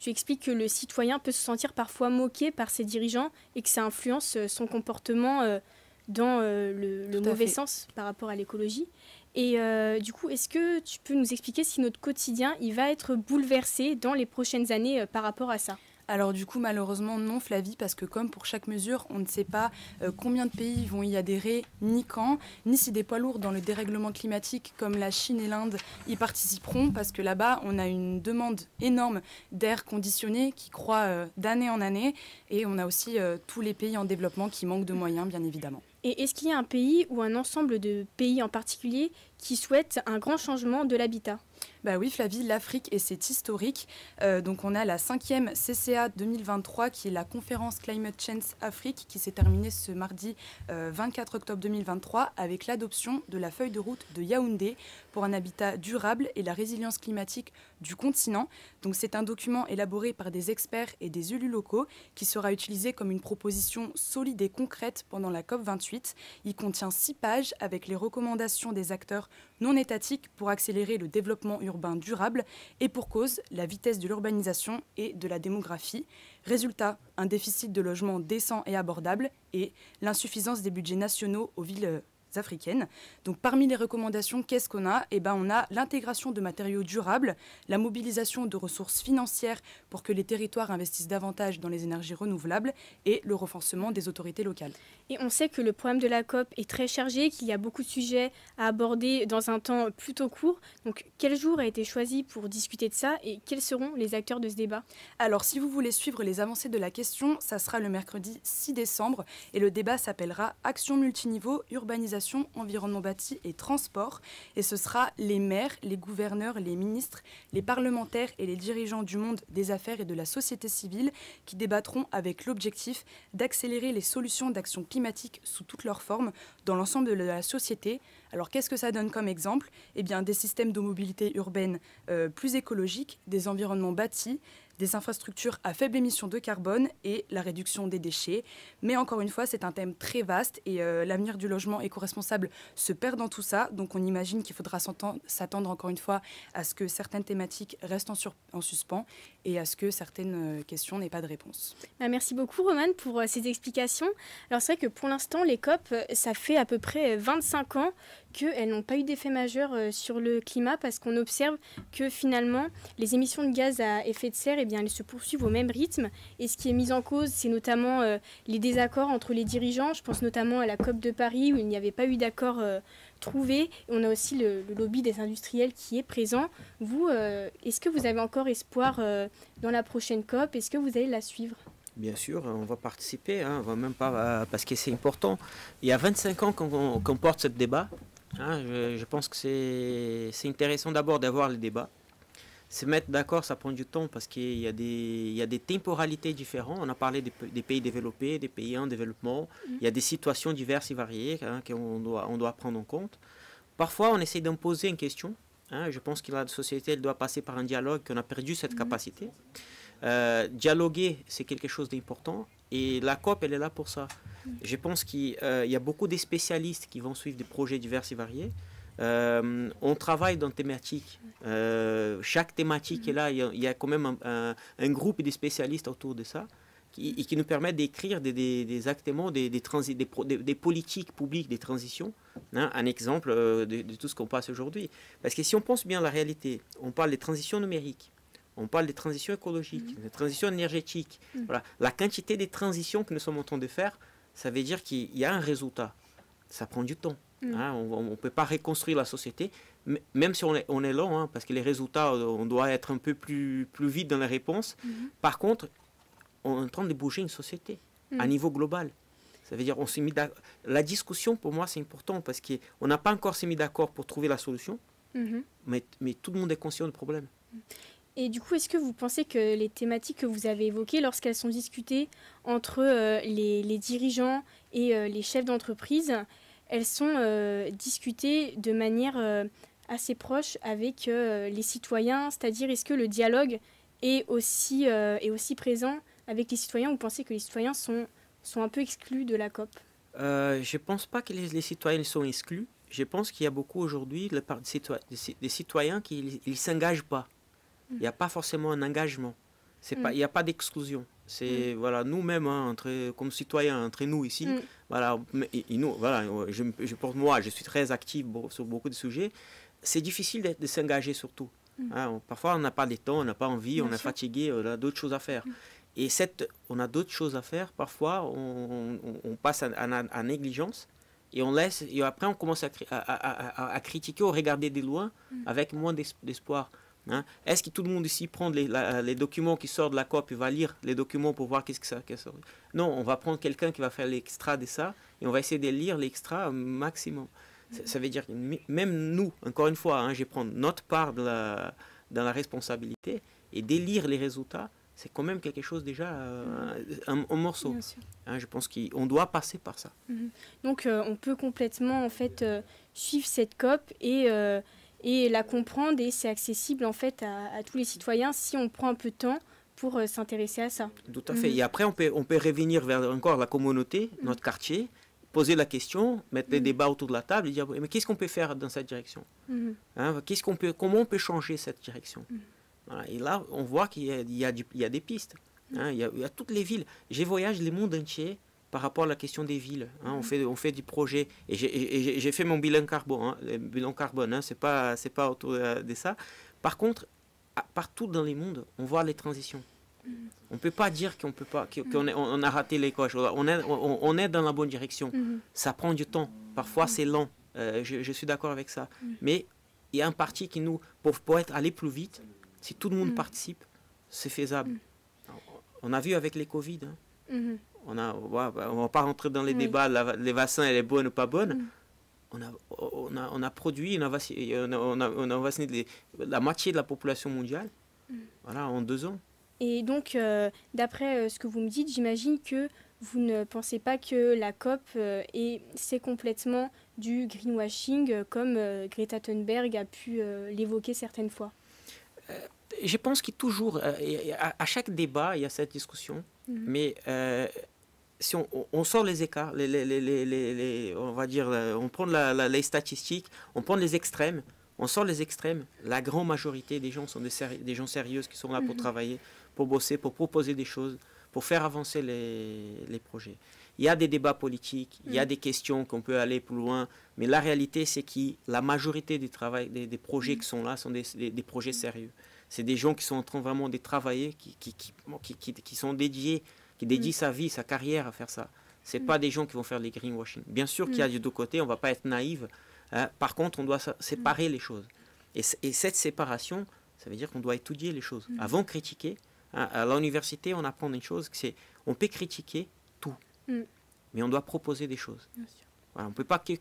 expliques que le citoyen peut se sentir parfois moqué par ses dirigeants et que ça influence son comportement dans le mauvais sens par rapport à l'écologie. Et du coup, est-ce que tu peux nous expliquer si notre quotidien il va être bouleversé dans les prochaines années par rapport à ça ? Alors du coup, malheureusement, non, Flavie, parce que comme pour chaque mesure, on ne sait pas combien de pays vont y adhérer, ni quand, ni si des poids lourds dans le dérèglement climatique comme la Chine et l'Inde y participeront, parce que là-bas, on a une demande énorme d'air conditionné qui croît d'année en année, et on a aussi tous les pays en développement qui manquent de moyens, bien évidemment. Et est-ce qu'il y a un pays ou un ensemble de pays en particulier qui souhaitent un grand changement de l'habitat ? Bah oui Flavie, l'Afrique et c'est historique. Donc on a la 5e CCA 2023 qui est la conférence Climate Change Afrique qui s'est terminée ce mardi 24 octobre 2023 avec l'adoption de la feuille de route de Yaoundé pour un habitat durable et la résilience climatique du continent. Donc c'est un document élaboré par des experts et des élus locaux qui sera utilisé comme une proposition solide et concrète pendant la COP28. Il contient 6 pages avec les recommandations des acteurs non étatiques pour accélérer le développement urbain durable et pour cause la vitesse de l'urbanisation et de la démographie. Résultat, un déficit de logements décents et abordables et l'insuffisance des budgets nationaux aux villes africaines. Donc parmi les recommandations, qu'est-ce qu'on a ? Eh ben, on a l'intégration de matériaux durables, la mobilisation de ressources financières pour que les territoires investissent davantage dans les énergies renouvelables et le renforcement des autorités locales. Et on sait que le programme de la COP est très chargé, qu'il y a beaucoup de sujets à aborder dans un temps plutôt court. Donc quel jour a été choisi pour discuter de ça et quels seront les acteurs de ce débat ? Alors si vous voulez suivre les avancées de la question, ça sera le mercredi 6 décembre et le débat s'appellera Action multiniveau, urbanisation, environnement bâti et transport. Et ce sera les maires, les gouverneurs, les ministres, les parlementaires et les dirigeants du monde des affaires et de la société civile qui débattront avec l'objectif d'accélérer les solutions d'action climatique sous toutes leurs formes dans l'ensemble de la société. Alors qu'est-ce que ça donne comme exemple ? Eh bien des systèmes de mobilité urbaine plus écologiques, des environnements bâtis, des infrastructures à faible émission de carbone et la réduction des déchets. Mais encore une fois, c'est un thème très vaste et l'avenir du logement éco-responsable se perd dans tout ça. Donc on imagine qu'il faudra s'attendre encore une fois à ce que certaines thématiques restent en suspens et à ce que certaines questions n'aient pas de réponse. Merci beaucoup Romane pour ces explications. Alors c'est vrai que pour l'instant, les COP, ça fait à peu près 25 ans qu'elles n'ont pas eu d'effet majeur sur le climat parce qu'on observe que finalement, les émissions de gaz à effet de serre, eh bien, elles se poursuivent au même rythme. Et ce qui est mis en cause, c'est notamment les désaccords entre les dirigeants. Je pense notamment à la COP de Paris où il n'y avait pas eu d'accord trouvé. Et on a aussi le lobby des industriels qui est présent. Vous, est-ce que vous avez encore espoir dans la prochaine COP ? Est-ce que vous allez la suivre ? Bien sûr, on va participer, hein, on va même pas, parce que c'est important. Il y a 25 ans qu'on porte ce débat. Hein, je pense que c'est intéressant d'abord d'avoir le débat. Se mettre d'accord, ça prend du temps parce qu'il y a des temporalités différentes. On a parlé des pays développés, des pays en développement. Il y a des situations diverses et variées hein, qu'on doit prendre en compte. Parfois, on essaie d'imposer une question. Hein, je pense que la société elle doit passer par un dialogue, qu'on a perdu cette capacité. Dialoguer, c'est quelque chose d'important. Et la COP, elle est là pour ça. Je pense qu'il y a beaucoup de spécialistes qui vont suivre des projets divers et variés. On travaille dans thématiques. Chaque thématique est là. Il y a quand même un groupe de spécialistes autour de ça qui nous permettent d'écrire exactement des politiques publiques, des transitions. Hein, un exemple de tout ce qu'on passe aujourd'hui. Parce que si on pense bien à la réalité, on parle des transitions numériques. On parle des transitions écologiques, des transitions énergétiques. Voilà. La quantité des transitions que nous sommes en train de faire, ça veut dire qu'il y a un résultat. Ça prend du temps. Hein. On ne peut pas reconstruire la société, même si on est lent, hein, parce que les résultats, on doit être un peu plus vite dans les réponses. Par contre, on est en train de bouger une société à niveau global. Ça veut dire on s'est mis d'accord. La discussion, pour moi, c'est important parce qu'on n'a pas encore s'est mis d'accord pour trouver la solution, mais tout le monde est conscient du problème. Et du coup, est-ce que vous pensez que les thématiques que vous avez évoquées, lorsqu'elles sont discutées entre les dirigeants et les chefs d'entreprise, elles sont discutées de manière assez proche avec les citoyens? C'est-à-dire, est-ce que le dialogue est aussi présent avec les citoyens? Vous pensez que les citoyens sont un peu exclus de la COP? Je ne pense pas que les citoyens sont exclus. Je pense qu'il y a beaucoup aujourd'hui des citoyens qui ne s'engagent pas. Il n'y a pas forcément un engagement. Il n'y a pas d'exclusion. C'est nous-mêmes, hein, comme citoyens, entre nous ici. Voilà, je suis très actif sur beaucoup de sujets. C'est difficile de s'engager surtout. Hein, parfois, on n'a pas de temps, on n'a pas envie, on est fatigué, on a d'autres choses à faire. Et on a d'autres choses à faire. Parfois, on passe à négligence. Et on laisse, et après on commence à critiquer ou regarder de loin avec moins d'espoir. Hein? Est-ce que tout le monde ici prend les documents qui sortent de la COP et va lire les documents pour voir qu'est-ce que ça sort? Non, on va prendre quelqu'un qui va faire l'extra de ça et on va essayer de lire l'extra au maximum. Ça veut dire que même nous, encore une fois, je vais prendre notre part dans la responsabilité et délire les résultats, c'est quand même quelque chose déjà, un morceau. Je pense qu'on doit passer par ça. Donc on peut complètement en fait suivre cette COP et la comprendre, et c'est accessible en fait à tous les citoyens si on prend un peu de temps pour s'intéresser à ça. Tout à fait. Et après on peut revenir vers encore la communauté, notre quartier, poser la question, mettre les débats autour de la table et dire mais qu'est-ce qu'on peut faire dans cette direction, comment on peut changer cette direction. Voilà. Et là, on voit qu'il y a des pistes. Il y a toutes les villes. J'ai voyagé le monde entier par rapport à la question des villes. On fait du projet. Et j'ai fait mon bilan carbone. Le bilan carbone, c'est pas autour de ça. Par contre, partout dans le monde, on voit les transitions. On ne peut pas dire qu'on a raté les coches. On est dans la bonne direction. Ça prend du temps. Parfois, c'est lent. Je suis d'accord avec ça. Mais il y a un parti qui nous, pour aller plus vite, si tout le monde participe, c'est faisable. On a vu avec les Covid. On ne va pas rentrer dans les débats, les vaccins, elle est bonne ou pas bonne. On a produit, on a vacciné la moitié de la population mondiale en 2 ans. Et donc, d'après ce que vous me dites, j'imagine que vous ne pensez pas que la COP c'est complètement du greenwashing, comme Greta Thunberg a pu l'évoquer certaines fois. Je pense qu'il toujours, à chaque débat, il y a cette discussion, mais si on sort les écarts, on va dire, on prend les statistiques, on prend les extrêmes, on sort les extrêmes, la grande majorité des gens sont des gens sérieux qui sont là pour travailler, pour bosser, pour proposer des choses, pour faire avancer les projets. Il y a des débats politiques, il y a des questions qu'on peut aller plus loin, mais la réalité, c'est que la majorité des projets qui sont là sont des projets sérieux. C'est des gens qui sont en train vraiment de travailler, qui sont dédiés, qui dédient sa vie, sa carrière à faire ça. Ce pas des gens qui vont faire les greenwashing. Bien sûr qu'il y a des deux côtés, on ne va pas être naïf. Par contre, on doit séparer les choses. Et cette séparation, ça veut dire qu'on doit étudier les choses. Avant de critiquer, à l'université, on apprend une chose, c'est on peut critiquer tout, mais on doit proposer des choses. Voilà, on ne peut pas que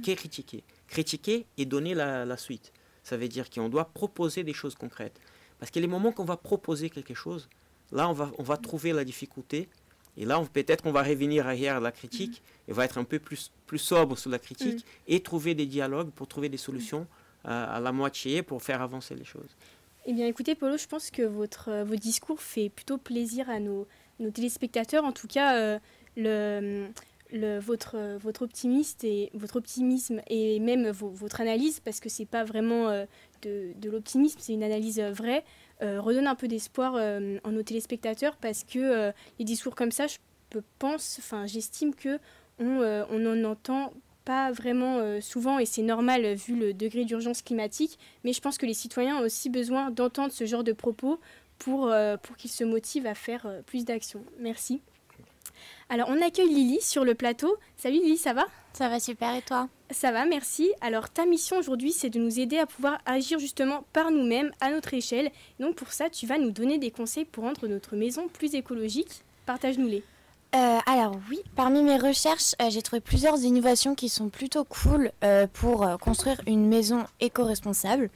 critiquer. Critiquer et donner la suite. Ça veut dire qu'on doit proposer des choses concrètes. Parce que les moments qu'on va proposer quelque chose, là, on va trouver la difficulté. Et là, peut-être qu'on va revenir arrière à la critique et va être un peu plus sobre sur la critique et trouver des dialogues pour trouver des solutions à la moitié pour faire avancer les choses. Eh bien, écoutez, Paulo, je pense que votre discours fait plutôt plaisir à nos téléspectateurs. En tout cas, votre optimisme et même votre analyse, parce que c'est pas vraiment de l'optimisme, c'est une analyse vraie, redonne un peu d'espoir en nos téléspectateurs, parce que les discours comme ça, j'estime que on n'en entend pas vraiment souvent, et c'est normal vu le degré d'urgence climatique, mais je pense que les citoyens ont aussi besoin d'entendre ce genre de propos pour qu'ils se motivent à faire plus d'actions. Merci. Alors, on accueille Lily sur le plateau. Salut Lily, ça va ? Ça va super, et toi ? Ça va, merci. Alors, ta mission aujourd'hui, c'est de nous aider à pouvoir agir justement par nous-mêmes, à notre échelle. Donc, pour ça, tu vas nous donner des conseils pour rendre notre maison plus écologique. Partage-nous-les. Alors oui, parmi mes recherches, j'ai trouvé plusieurs innovations qui sont plutôt cool pour construire une maison éco-responsable.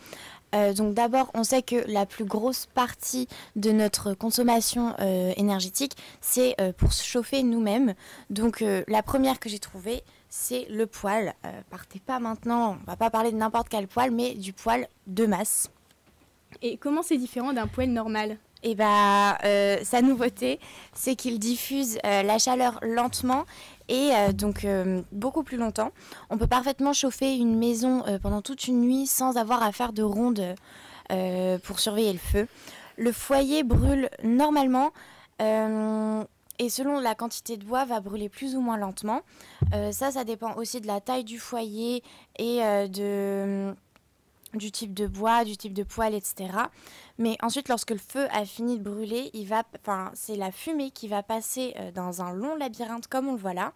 Donc d'abord, on sait que la plus grosse partie de notre consommation énergétique, c'est pour se chauffer nous-mêmes. Donc la première que j'ai trouvée, c'est le poêle. Partez pas maintenant, on va pas parler de n'importe quel poêle, mais du poêle de masse. Et comment c'est différent d'un poêle normal ? Et sa nouveauté, c'est qu'il diffuse la chaleur lentement et donc beaucoup plus longtemps. On peut parfaitement chauffer une maison pendant toute une nuit sans avoir à faire de ronde pour surveiller le feu. Le foyer brûle normalement et selon la quantité de bois, va brûler plus ou moins lentement. Ça dépend aussi de la taille du foyer et du type de bois, du type de poêle, etc. Mais ensuite, lorsque le feu a fini de brûler, c'est la fumée qui va passer dans un long labyrinthe comme on le voit là.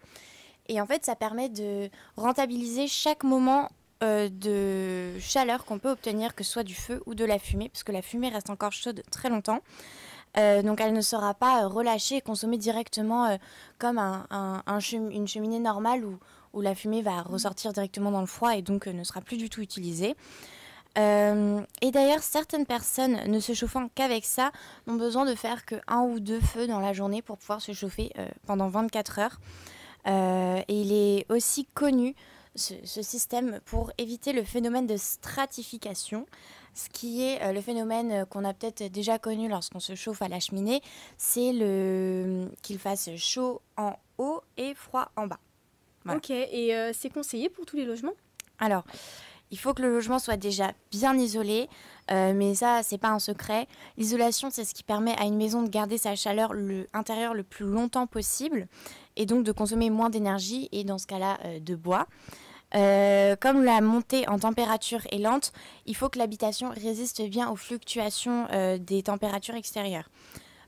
Et en fait, ça permet de rentabiliser chaque moment de chaleur qu'on peut obtenir, que ce soit du feu ou de la fumée, parce que la fumée reste encore chaude très longtemps. Donc elle ne sera pas relâchée et consommée directement comme une cheminée normale où la fumée va ressortir directement dans le froid et donc ne sera plus du tout utilisée. Et d'ailleurs, certaines personnes ne se chauffant qu'avec ça n'ont besoin de faire que 1 ou 2 feux dans la journée pour pouvoir se chauffer pendant 24 heures. Et il est aussi connu, ce système, pour éviter le phénomène de stratification, ce qui est le phénomène qu'on a peut-être déjà connu lorsqu'on se chauffe à la cheminée, c'est qu'il fasse chaud en haut et froid en bas. Voilà. Ok, et c'est conseillé pour tous les logements ? Alors, il faut que le logement soit déjà bien isolé, mais ça, c'est pas un secret. L'isolation, c'est ce qui permet à une maison de garder sa chaleur intérieure le plus longtemps possible et donc de consommer moins d'énergie et dans ce cas-là, de bois. Comme la montée en température est lente, il faut que l'habitation résiste bien aux fluctuations des températures extérieures.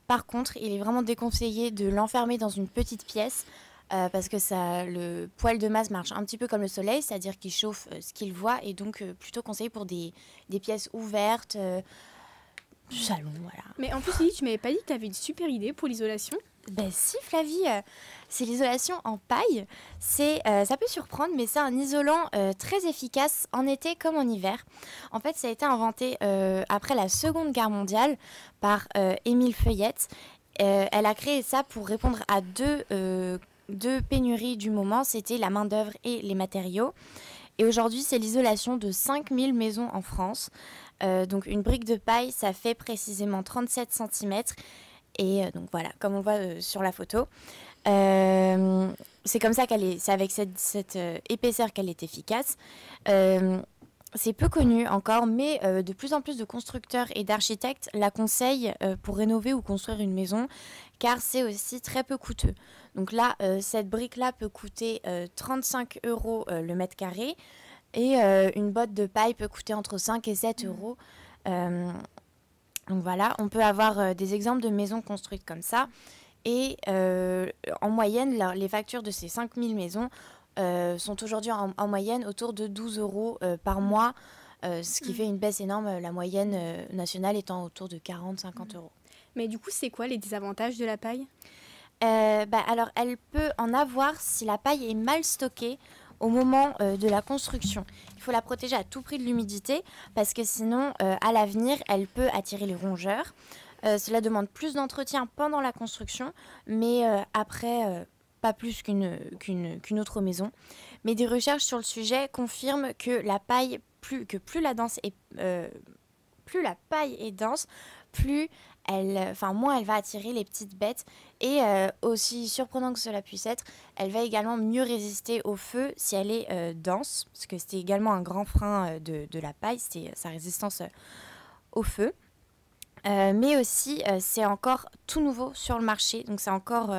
Par contre, il est vraiment déconseillé de l'enfermer dans une petite pièce parce que le poêle de masse marche un petit peu comme le soleil, c'est-à-dire qu'il chauffe ce qu'il voit et donc plutôt conseillé pour des pièces ouvertes, du salon, voilà. Mais en plus, Lily, tu m'avais pas dit que tu avais une super idée pour l'isolation ? Ben si Flavie, c'est l'isolation en paille. Ça peut surprendre, mais c'est un isolant très efficace en été comme en hiver. En fait, ça a été inventé après la Seconde Guerre mondiale par Émile Feuillette. Elle a créé ça pour répondre à deux pénuries du moment, c'était la main-d'œuvre et les matériaux. Et aujourd'hui, c'est l'isolation de 5000 maisons en France. Donc une brique de paille, ça fait précisément 37 cm. Et donc voilà, comme on voit sur la photo. C'est comme ça c'est avec cette épaisseur qu'elle est efficace. C'est peu connu encore, mais de plus en plus de constructeurs et d'architectes la conseillent pour rénover ou construire une maison, car c'est aussi très peu coûteux. Donc là, cette brique-là peut coûter 35 € le mètre carré, et une botte de paille peut coûter entre 5 et 7 €. Donc voilà, on peut avoir des exemples de maisons construites comme ça. Et en moyenne, les factures de ces 5000 maisons sont aujourd'hui en moyenne autour de 12 € par mois, ce qui fait une baisse énorme, la moyenne nationale étant autour de 40-50 €. Mais du coup, c'est quoi les désavantages de la paille ? Alors, elle peut en avoir si la paille est mal stockée au moment de la construction. Il faut la protéger à tout prix de l'humidité parce que sinon, à l'avenir, elle peut attirer les rongeurs. Cela demande plus d'entretien pendant la construction, mais après, pas plus qu'une autre maison. Mais des recherches sur le sujet confirment que la paille, plus la paille est dense, moins elle va attirer les petites bêtes. Et aussi surprenant que cela puisse être, elle va également mieux résister au feu si elle est dense, parce que c'était également un grand frein de la paille, c'était sa résistance au feu. Mais aussi, c'est encore tout nouveau sur le marché, donc c'est encore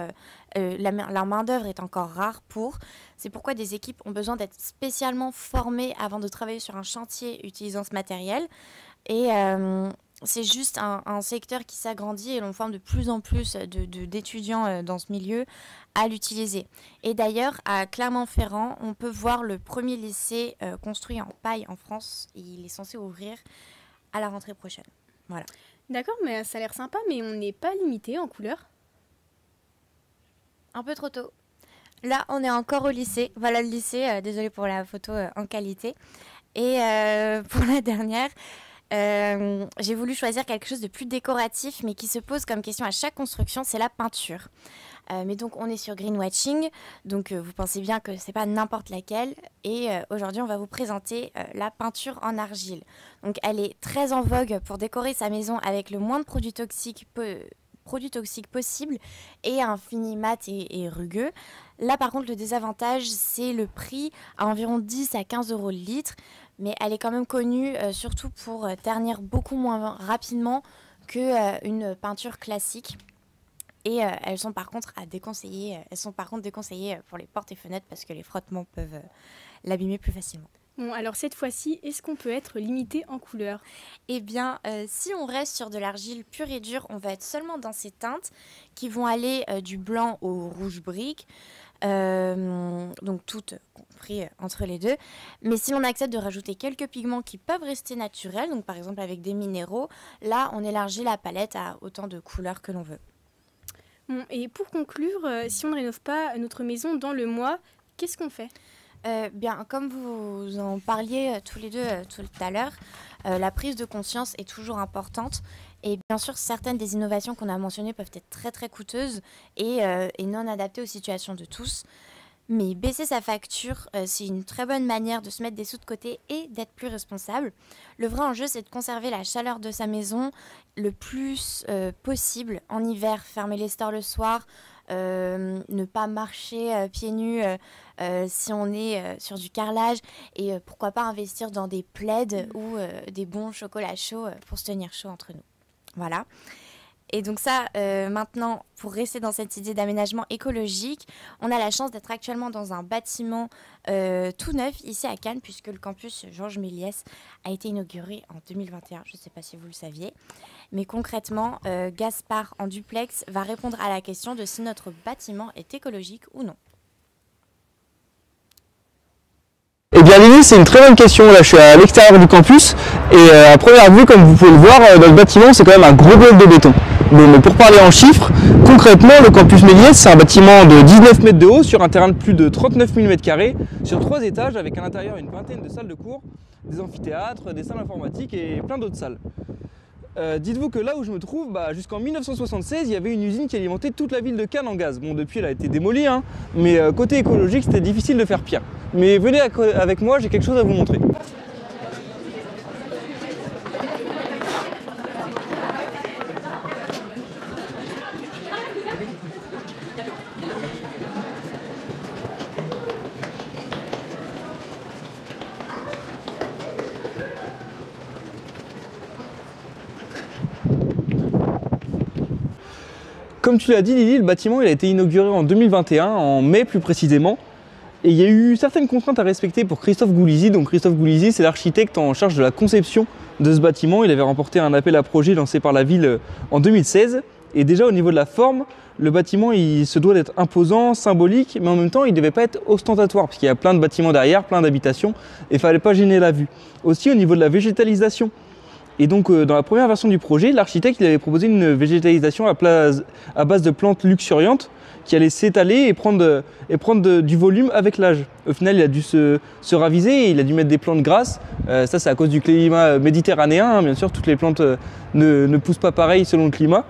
la main-d'œuvre est encore rare pour. C'est pourquoi des équipes ont besoin d'être spécialement formées avant de travailler sur un chantier utilisant ce matériel. Et c'est juste un secteur qui s'agrandit et l'on forme de plus en plus d'étudiants dans ce milieu à l'utiliser. Et d'ailleurs, à Clermont-Ferrand, on peut voir le premier lycée construit en paille en France. Il est censé ouvrir à la rentrée prochaine. Voilà. D'accord, mais ça a l'air sympa, mais on n'est pas limité en couleur. Un peu trop tôt. Là, on est encore au lycée. Voilà le lycée. Désolée pour la photo en qualité. Et pour la dernière, j'ai voulu choisir quelque chose de plus décoratif, mais qui se pose comme question à chaque construction, c'est la peinture. Mais donc, on est sur Greenwashing, donc vous pensez bien que c'est pas n'importe laquelle. Et aujourd'hui, on va vous présenter la peinture en argile. Donc, elle est très en vogue pour décorer sa maison avec le moins de produits toxiques possible et un fini mat et rugueux. Là, par contre, le désavantage, c'est le prix à environ 10 à 15 € le litre. Mais elle est quand même connue surtout pour ternir beaucoup moins rapidement qu'une peinture classique. Et elles sont par contre déconseillées pour les portes et fenêtres parce que les frottements peuvent l'abîmer plus facilement. Bon, alors cette fois-ci, est-ce qu'on peut être limité en couleur ? Eh bien, si on reste sur de l'argile pure et dure, on va être seulement dans ces teintes qui vont aller du blanc au rouge brique. Donc toutes compris entre les deux. Mais si l'on accepte de rajouter quelques pigments qui peuvent rester naturels, donc par exemple avec des minéraux, là on élargit la palette à autant de couleurs que l'on veut. Bon, et pour conclure, si on ne rénove pas notre maison dans le mois, qu'est-ce qu'on fait ? Bien, comme vous en parliez tous les deux tout à l'heure, la prise de conscience est toujours importante. Et bien sûr, certaines des innovations qu'on a mentionnées peuvent être très très coûteuses et non adaptées aux situations de tous. Mais baisser sa facture, c'est une très bonne manière de se mettre des sous de côté et d'être plus responsable. Le vrai enjeu, c'est de conserver la chaleur de sa maison le plus possible. En hiver, fermer les stores le soir, ne pas marcher pieds nus si on est sur du carrelage et pourquoi pas investir dans des plaids ou des bons chocolats chauds pour se tenir chaud entre nous. Voilà. Et donc ça, maintenant, pour rester dans cette idée d'aménagement écologique, on a la chance d'être actuellement dans un bâtiment tout neuf ici à Cannes, puisque le campus Georges Méliès a été inauguré en 2021. Je ne sais pas si vous le saviez. Mais concrètement, Gaspard, en duplex, va répondre à la question de si notre bâtiment est écologique ou non. Eh bien Lily, c'est une très bonne question. Là je suis à l'extérieur du campus et à première vue, comme vous pouvez le voir, dans le bâtiment c'est quand même un gros bloc de béton. Bon, mais pour parler en chiffres, concrètement le campus Méliès c'est un bâtiment de 19 mètres de haut sur un terrain de plus de 39 000 m², sur 3 étages avec à l'intérieur une vingtaine de salles de cours, des amphithéâtres, des salles informatiques et plein d'autres salles. Dites-vous que là où je me trouve, jusqu'en 1976, il y avait une usine qui alimentait toute la ville de Cannes en gaz. Bon, depuis elle a été démolie, hein, mais côté écologique c'était difficile de faire pire. Mais venez avec moi, j'ai quelque chose à vous montrer. Comme tu l'as dit Lily, le bâtiment il a été inauguré en 2021, en mai plus précisément. Et il y a eu certaines contraintes à respecter pour Christophe Goulizy. Donc Christophe Goulizy, c'est l'architecte en charge de la conception de ce bâtiment. Il avait remporté un appel à projet lancé par la ville en 2016. Et déjà au niveau de la forme, le bâtiment il se doit d'être imposant, symbolique, mais en même temps il ne devait pas être ostentatoire, parce qu'il y a plein de bâtiments derrière, plein d'habitations, et il ne fallait pas gêner la vue. Aussi au niveau de la végétalisation. Et donc dans la première version du projet, l'architecte il avait proposé une végétalisation à base de plantes luxuriantes, qui allait s'étaler et prendre du volume avec l'âge. Au final, il a dû se raviser et il a dû mettre des plantes grasses. Ça, c'est à cause du climat méditerranéen. Hein. Bien sûr, toutes les plantes ne poussent pas pareil selon le climat.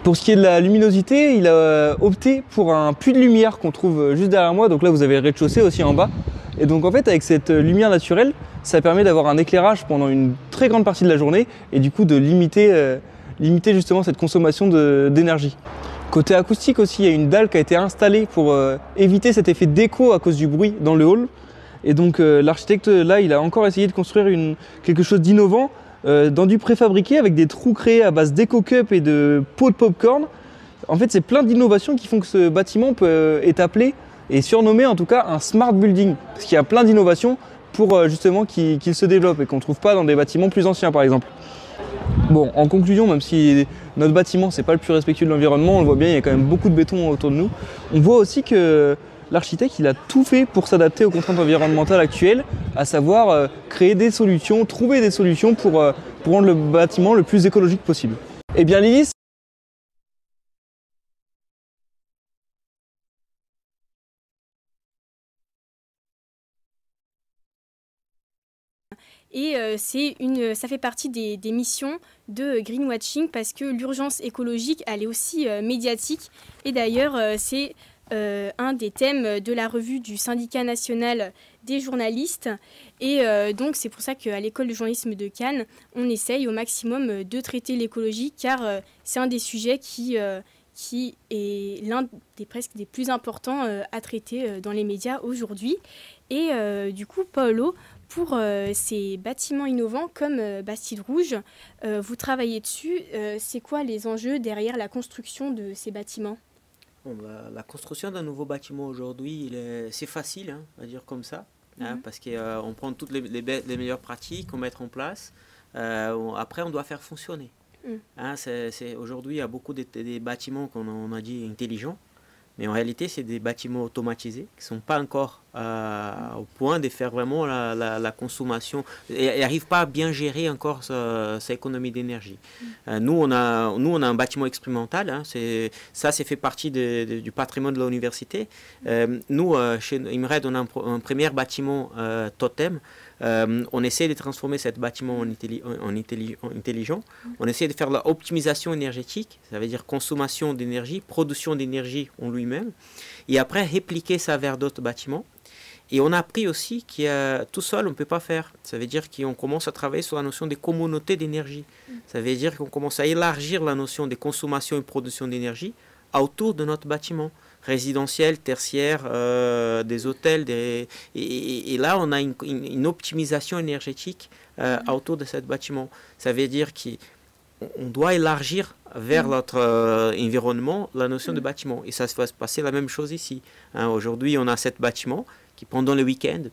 Pour ce qui est de la luminosité, il a opté pour un puits de lumière qu'on trouve juste derrière moi. Donc là, vous avez le rez-de-chaussée aussi en bas. Et donc en fait, avec cette lumière naturelle, ça permet d'avoir un éclairage pendant une très grande partie de la journée et du coup de limiter justement cette consommation d'énergie. Côté acoustique aussi, il y a une dalle qui a été installée pour éviter cet effet d'écho à cause du bruit dans le hall. Et donc l'architecte, là, il a encore essayé de construire quelque chose d'innovant dans du préfabriqué avec des trous créés à base d'éco-cup et de pots de popcorn. En fait, c'est plein d'innovations qui font que ce bâtiment est appelé et surnommé en tout cas un smart building. Parce qu'il y a plein d'innovations pour justement qu'il se développe et qu'on ne trouve pas dans des bâtiments plus anciens par exemple. Bon, en conclusion, même si notre bâtiment c'est pas le plus respectueux de l'environnement, on le voit bien, il y a quand même beaucoup de béton autour de nous. On voit aussi que l'architecte il a tout fait pour s'adapter aux contraintes environnementales actuelles, à savoir créer des solutions, trouver des solutions pour rendre le bâtiment le plus écologique possible. Eh bien Lily, Et ça fait partie des missions de Greenwatching parce que l'urgence écologique, elle est aussi médiatique. Et d'ailleurs, c'est un des thèmes de la revue du syndicat national des journalistes. Et donc, c'est pour ça qu'à l'école de journalisme de Cannes, on essaye au maximum de traiter l'écologie car c'est un des sujets qui est l'un des plus importants à traiter dans les médias aujourd'hui. Et du coup, Paolo, pour ces bâtiments innovants comme Bastide Rouge, vous travaillez dessus. C'est quoi les enjeux derrière la construction de ces bâtiments ? Bon, la construction d'un nouveau bâtiment aujourd'hui, c'est facile, hein, à dire comme ça, hein, parce qu'on prend toutes les meilleures pratiques, on met en place. Après, on doit faire fonctionner. Hein, aujourd'hui, il y a beaucoup des bâtiments qu'on a dit intelligents. mais en réalité, c'est des bâtiments automatisés qui ne sont pas encore au point de faire vraiment la consommation. Ils n'arrivent pas à bien gérer encore sa économie d'énergie. Nous, on a un bâtiment expérimental. Hein, ça fait partie du patrimoine de l'université. Nous, chez IMRED, on a un premier bâtiment totem. On essaie de transformer ce bâtiment en intelligent. On essaie de faire l'optimisation énergétique, ça veut dire consommation d'énergie, production d'énergie en lui-même, et après répliquer ça vers d'autres bâtiments. Et on a appris aussi que tout seul, on ne peut pas faire. Ça veut dire qu'on commence à travailler sur la notion des communautés d'énergie. Ça veut dire qu'on commence à élargir la notion de consommation et production d'énergie autour de notre bâtiment résidentiel, tertiaire, des hôtels. Et là, on a une optimisation énergétique autour de ce bâtiment. Ça veut dire qu'on doit élargir vers notre environnement la notion de bâtiment. Et ça va se passer la même chose ici. Hein, aujourd'hui, on a ce bâtiment qui, pendant le week-end,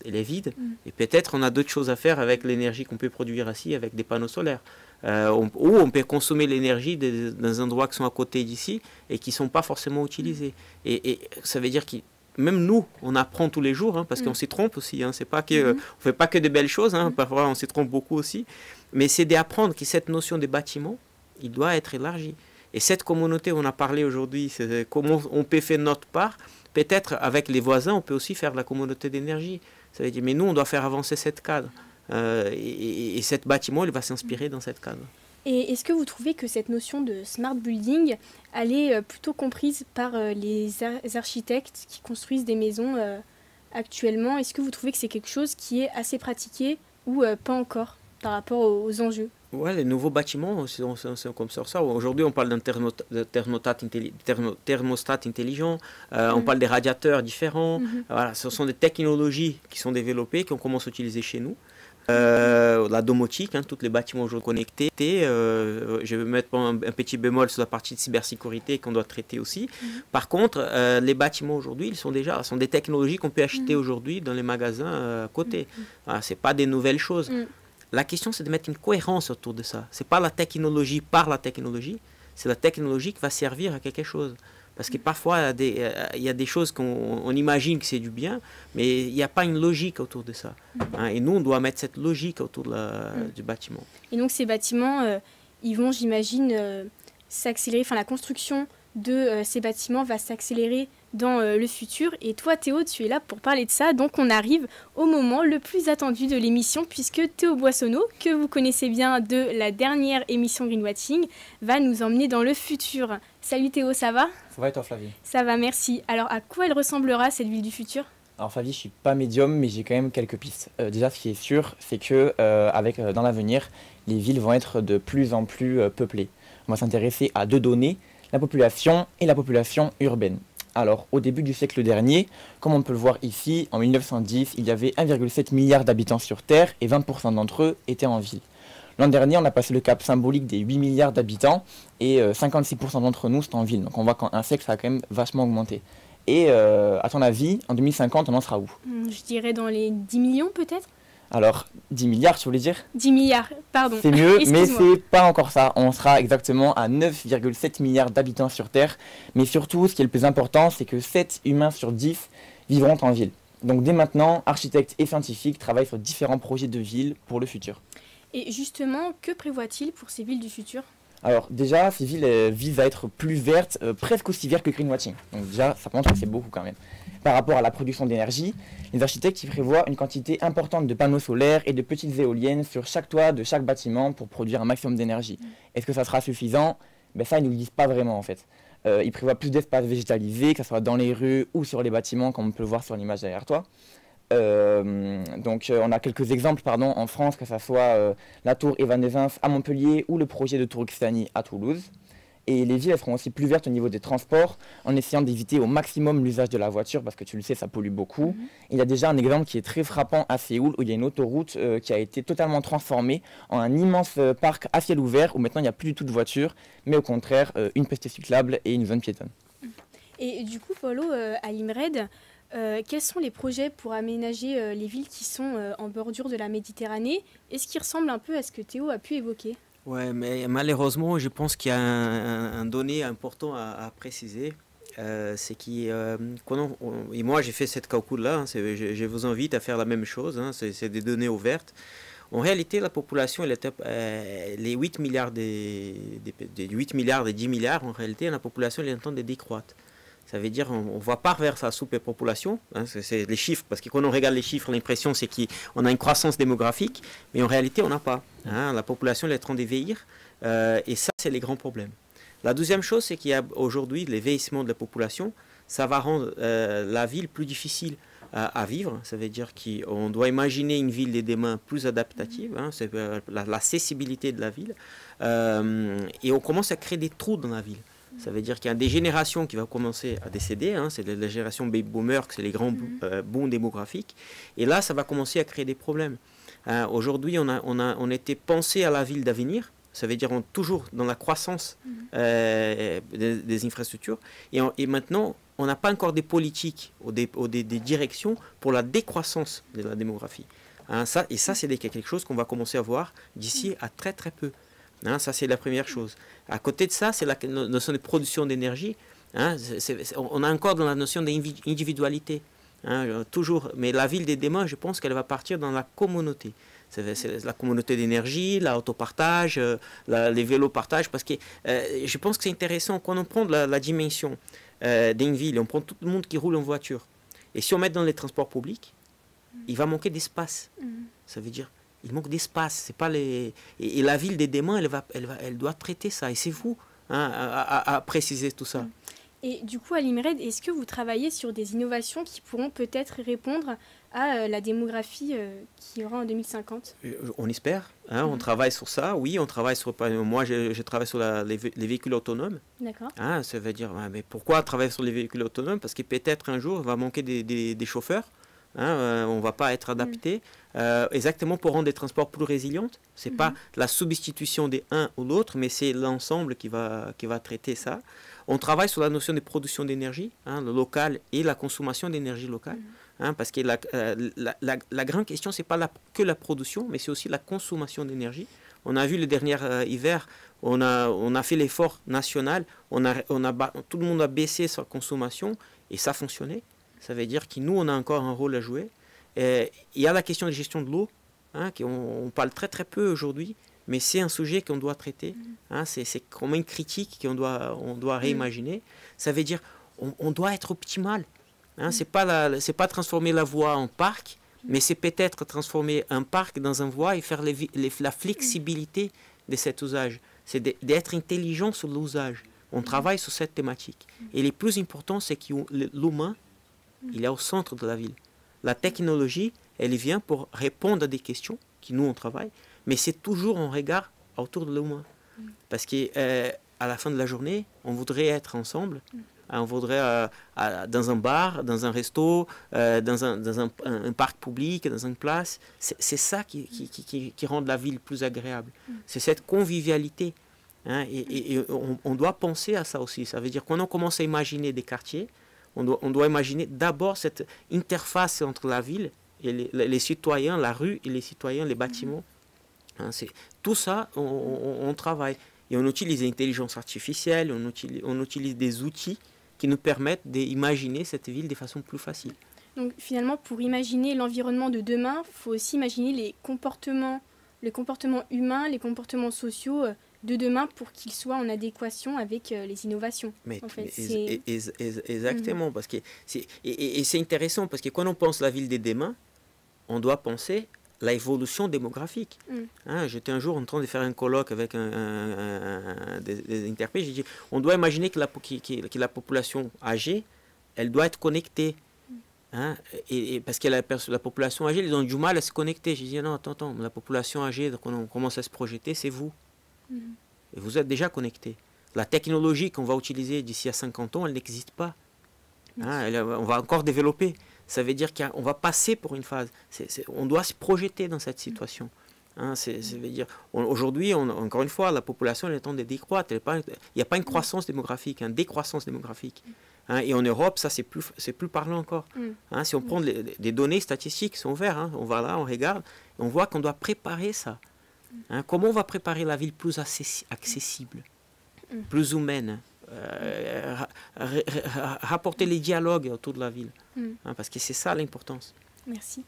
il est vide. Et peut-être on a d'autres choses à faire avec l'énergie qu'on peut produire ici avec des panneaux solaires. Ou on peut consommer l'énergie dans un endroit qui sont à côté d'ici et qui ne sont pas forcément utilisés. Et ça veut dire que même nous, on apprend tous les jours, hein, parce qu'on s'y trompe aussi. Hein, c'est pas que, on ne fait pas que de belles choses, hein, parfois on s'y trompe beaucoup aussi. Mais c'est d'apprendre que cette notion de bâtiment, il doit être élargi. Et cette communauté, on a parlé aujourd'hui, c'est comment on peut faire notre part. Peut-être avec les voisins, on peut aussi faire la communauté d'énergie. Ça veut dire, mais nous, on doit faire avancer cette cadre. Et cet bâtiment, il va s'inspirer dans cette cadre. Et est-ce que vous trouvez que cette notion de smart building, elle est plutôt comprise par les architectes qui construisent des maisons actuellement? Est-ce que vous trouvez que c'est quelque chose qui est assez pratiqué ou pas encore par rapport aux enjeux? Ouais, les nouveaux bâtiments, c'est comme ça. Aujourd'hui, on parle d'un thermostat intelligent, on parle des radiateurs différents. Voilà, ce sont des technologies qui sont développées, qu'on commence à utiliser chez nous. La domotique, hein, tous les bâtiments aujourd'hui connectés. Je vais mettre un petit bémol sur la partie de cybersécurité qu'on doit traiter aussi. Par contre, les bâtiments aujourd'hui, sont des technologies qu'on peut acheter aujourd'hui dans les magasins à côté. Voilà, ce n'est pas des nouvelles choses. La question, c'est de mettre une cohérence autour de ça. Ce n'est pas la technologie par la technologie, c'est la technologie qui va servir à quelque chose. Parce que parfois, il y a des choses qu'on imagine que c'est du bien, mais il n'y a pas une logique autour de ça. Hein, et nous, on doit mettre cette logique autour du bâtiment. Et donc, ces bâtiments, ils vont, j'imagine, s'accélérer, enfin, la construction de ces bâtiments va s'accélérer dans le futur. Et toi, Théo, tu es là pour parler de ça. Donc, on arrive au moment le plus attendu de l'émission, puisque Théo Boissonneau, que vous connaissez bien de la dernière émission Greenwatching, va nous emmener dans le futur. Salut Théo, ça va? Ça va et toi, Flavie? Ça va, merci. Alors, à quoi elle ressemblera, cette ville du futur? Alors Flavie, je suis pas médium, mais j'ai quand même quelques pistes. Déjà, ce qui est sûr, c'est que dans l'avenir, les villes vont être de plus en plus peuplées. On va s'intéresser à deux données, la population et la population urbaine. Alors, au début du siècle dernier, comme on peut le voir ici, en 1910, il y avait 1,7 milliard d'habitants sur Terre et 20% d'entre eux étaient en ville. L'an dernier, on a passé le cap symbolique des 8 milliards d'habitants et 56% d'entre nous sont en ville. Donc on voit qu'en un siècle, ça a quand même vachement augmenté. Et à ton avis, en 2050, on en sera où? Je dirais dans les 10 millions peut-être. Alors, 10 milliards, tu voulais dire? 10 milliards, pardon. C'est mieux, mais c'est pas encore ça. On sera exactement à 9,7 milliards d'habitants sur Terre. Mais surtout, ce qui est le plus important, c'est que 7 humains sur 10 vivront en ville. Donc dès maintenant, architectes et scientifiques travaillent sur différents projets de ville pour le futur. Et justement, que prévoit-il pour ces villes du futur? Alors déjà, ces villes visent à être plus vertes, presque aussi vertes que Greenwatching. Donc déjà, ça montre que c'est beaucoup quand même. Par rapport à la production d'énergie, les architectes y prévoient une quantité importante de panneaux solaires et de petites éoliennes sur chaque toit de chaque bâtiment pour produire un maximum d'énergie. Est-ce que ça sera suffisant? Ça, ils ne nous le disent pas vraiment en fait. Ils prévoient plus d'espaces végétalisés, que ce soit dans les rues ou sur les bâtiments, comme on peut le voir sur l'image derrière toi. On a quelques exemples en France, que ce soit la tour Evanescence à Montpellier ou le projet de tour Occitanie à Toulouse. Et les villes elles seront aussi plus vertes au niveau des transports en essayant d'éviter au maximum l'usage de la voiture parce que tu le sais, ça pollue beaucoup. Il y a déjà un exemple qui est très frappant à Séoul où il y a une autoroute qui a été totalement transformée en un immense parc à ciel ouvert où maintenant il n'y a plus du tout de voitures, mais au contraire une piste cyclable et une zone piétonne. Et du coup, Paulo, à l'IMRED, quels sont les projets pour aménager les villes qui sont en bordure de la Méditerranée? Est-ce qui ressemble un peu à ce que Théo a pu évoquer? Ouais, mais malheureusement, je pense qu'il y a un donné important à préciser. c'est et moi j'ai fait cette calcul-là, je vous invite à faire la même chose, hein, c'est des données ouvertes. En réalité, la population, les 8 milliards, des 8 milliards et 10 milliards, en réalité, la population elle est en train de décroître. Ça veut dire on va pas vers sa superpopulation, hein, c'est les chiffres, parce que quand on regarde les chiffres, l'impression c'est qu'on a une croissance démographique, mais en réalité on n'a pas. Hein, la population elle est en train de vieillir, et ça c'est les grands problèmes. La deuxième chose, c'est qu'il y a aujourd'hui le vieillissement de la population, ça va rendre la ville plus difficile à vivre. Ça veut dire qu'on doit imaginer une ville de demain plus adaptative, hein, c'est l'accessibilité de la ville, et on commence à créer des trous dans la ville. Ça veut dire qu'il y a des générations qui vont commencer à décéder, hein, c'est la génération baby boomer, c'est les grands booms démographiques, et là ça va commencer à créer des problèmes. Aujourd'hui on était pensé à la ville d'avenir, ça veut dire toujours dans la croissance des infrastructures, et maintenant on n'a pas encore des politiques ou des directions pour la décroissance de la démographie. Hein, ça c'est quelque chose qu'on va commencer à voir d'ici à très très peu. Hein, ça c'est la première chose. À côté de ça, c'est la notion de production d'énergie. Hein, on a encore dans la notion d'individualité. Hein, toujours. Mais la ville des demain, je pense qu'elle va partir dans la communauté. C'est la communauté d'énergie, l'autopartage, les vélos partage. Parce que je pense que c'est intéressant quand on prend la dimension d'une ville, on prend tout le monde qui roule en voiture. Et si on met dans les transports publics, il va manquer d'espace. Ça veut dire il manque d'espace. C'est pas et la ville des demain, elle doit traiter ça. Et c'est vous à préciser tout ça. Et du coup, à l'IMRED, est-ce que vous travaillez sur des innovations qui pourront peut-être répondre à la démographie qui aura en 2050 ? On espère. Hein, on travaille sur ça. Oui, on travaille sur... Moi, je travaille sur les véhicules autonomes. D'accord. Hein, ça veut dire... Mais pourquoi travailler sur les véhicules autonomes ? Parce que peut-être un jour, il va manquer des chauffeurs. Hein, on ne va pas être adapté exactement pour rendre des transports plus résilients. Ce n'est pas la substitution des uns ou l'autre, mais c'est l'ensemble qui va traiter ça. On travaille sur la notion de production d'énergie, hein, le local et la consommation d'énergie locale. Hein, parce que la grande question, ce n'est pas que la production, mais c'est aussi la consommation d'énergie. On a vu le dernier hiver, on a fait l'effort national, tout le monde a baissé sa consommation et ça a fonctionné. Ça veut dire que nous, on a encore un rôle à jouer. Il y a la question de gestion de l'eau, hein, on parle très très peu aujourd'hui, mais c'est un sujet qu'on doit traiter. Hein, c'est comme une critique qu'on doit réimaginer. Ça veut dire on doit être optimal. Hein, c'est pas transformer la voie en parc, mais c'est peut-être transformer un parc dans un voie et faire la flexibilité de cet usage. C'est d'être intelligent sur l'usage. On travaille sur cette thématique. Et le plus important, c'est que l'humain, il est au centre de la ville. La technologie, elle vient pour répondre à des questions qui nous on travaille, mais c'est toujours en regard autour de l'humain. Parce que à la fin de la journée, on voudrait être ensemble. On voudrait dans un bar, dans un resto, dans un parc public, dans une place. C'est ça qui rend la ville plus agréable. C'est cette convivialité. Hein, et on doit penser à ça aussi. Ça veut dire quand on commence à imaginer des quartiers, on doit imaginer d'abord cette interface entre la ville et les citoyens, la rue et les citoyens, les bâtiments. Hein, tout ça, on travaille. Et on utilise l'intelligence artificielle, on utilise des outils qui nous permettent d'imaginer cette ville de façon plus facile. Donc finalement, pour imaginer l'environnement de demain, il faut aussi imaginer les comportements humains, les comportements sociaux de demain pour qu'ils soient en adéquation avec les innovations. Exactement, parce que c'est intéressant, parce que quand on pense la ville de demain, on doit penser l'évolution démographique. Hein, j'étais un jour en train de faire un colloque avec des interprètes, j'ai dit, on doit imaginer que la population âgée, elle doit être connectée. Hein, et parce que la population âgée, ils ont du mal à se connecter. J'ai dit, non, attends, la population âgée, quand on commence à se projeter, c'est vous. Et vous êtes déjà connectés. La technologie qu'on va utiliser d'ici à 50 ans, elle n'existe pas. Hein, on va encore développer. Ça veut dire qu'on va passer pour une phase. On doit se projeter dans cette situation. Hein, ça veut dire, aujourd'hui, encore une fois, la population est en train de décroître. Il n'y a pas une croissance démographique, une décroissance démographique. Hein, et en Europe, ça, c'est plus parlant encore. Hein, si on prend des données statistiques, sont ouvertes, hein, on va là, on regarde, on voit qu'on doit préparer ça. Hein, comment on va préparer la ville plus accessible, plus humaine, rapporter les dialogues autour de la ville, hein, parce que c'est ça l'importance. Merci.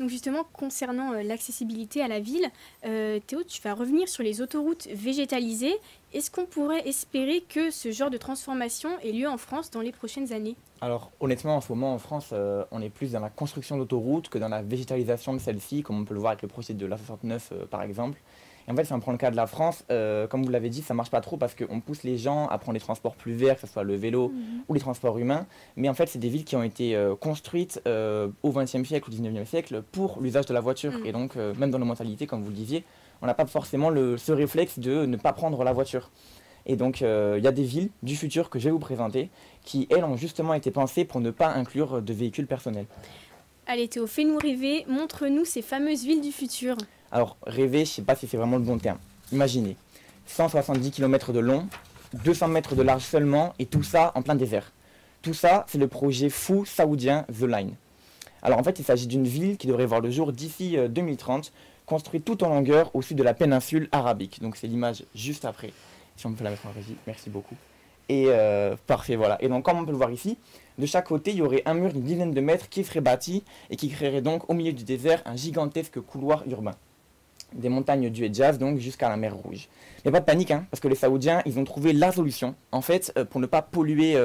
Donc justement, concernant l'accessibilité à la ville, Théo, tu vas revenir sur les autoroutes végétalisées. Est-ce qu'on pourrait espérer que ce genre de transformation ait lieu en France dans les prochaines années? Alors honnêtement, en ce moment en France, on est plus dans la construction d'autoroutes que dans la végétalisation de celles-ci, comme on peut le voir avec le projet de l'A69 par exemple. Et en fait, si on prend le cas de la France, comme vous l'avez dit, ça ne marche pas trop parce qu'on pousse les gens à prendre les transports plus verts, que ce soit le vélo ou les transports humains. Mais en fait, c'est des villes qui ont été construites au XXe siècle ou au XIXe siècle pour l'usage de la voiture. Et donc, même dans nos mentalités, comme vous le disiez, on n'a pas forcément ce réflexe de ne pas prendre la voiture. Et donc, il y a des villes du futur que je vais vous présenter qui, elles, ont justement été pensées pour ne pas inclure de véhicules personnels. Allez Théo, fais-nous rêver, montre-nous ces fameuses villes du futur. Alors, rêver, je ne sais pas si c'est vraiment le bon terme. Imaginez, 170 km de long, 200 mètres de large seulement, et tout ça en plein désert. Tout ça, c'est le projet fou saoudien The Line. Alors en fait, il s'agit d'une ville qui devrait voir le jour d'ici 2030, construite tout en longueur au sud de la péninsule arabique. Donc c'est l'image juste après. Si on peut la mettre en régie, merci beaucoup. Et parfait, voilà. Et donc comme on peut le voir ici, de chaque côté, il y aurait un mur d'une dizaine de mètres qui serait bâti et qui créerait donc au milieu du désert un gigantesque couloir urbain. Des montagnes du Hedjaz, donc jusqu'à la mer Rouge. Mais pas de panique, hein, parce que les Saoudiens, ils ont trouvé la solution. En fait, pour ne pas polluer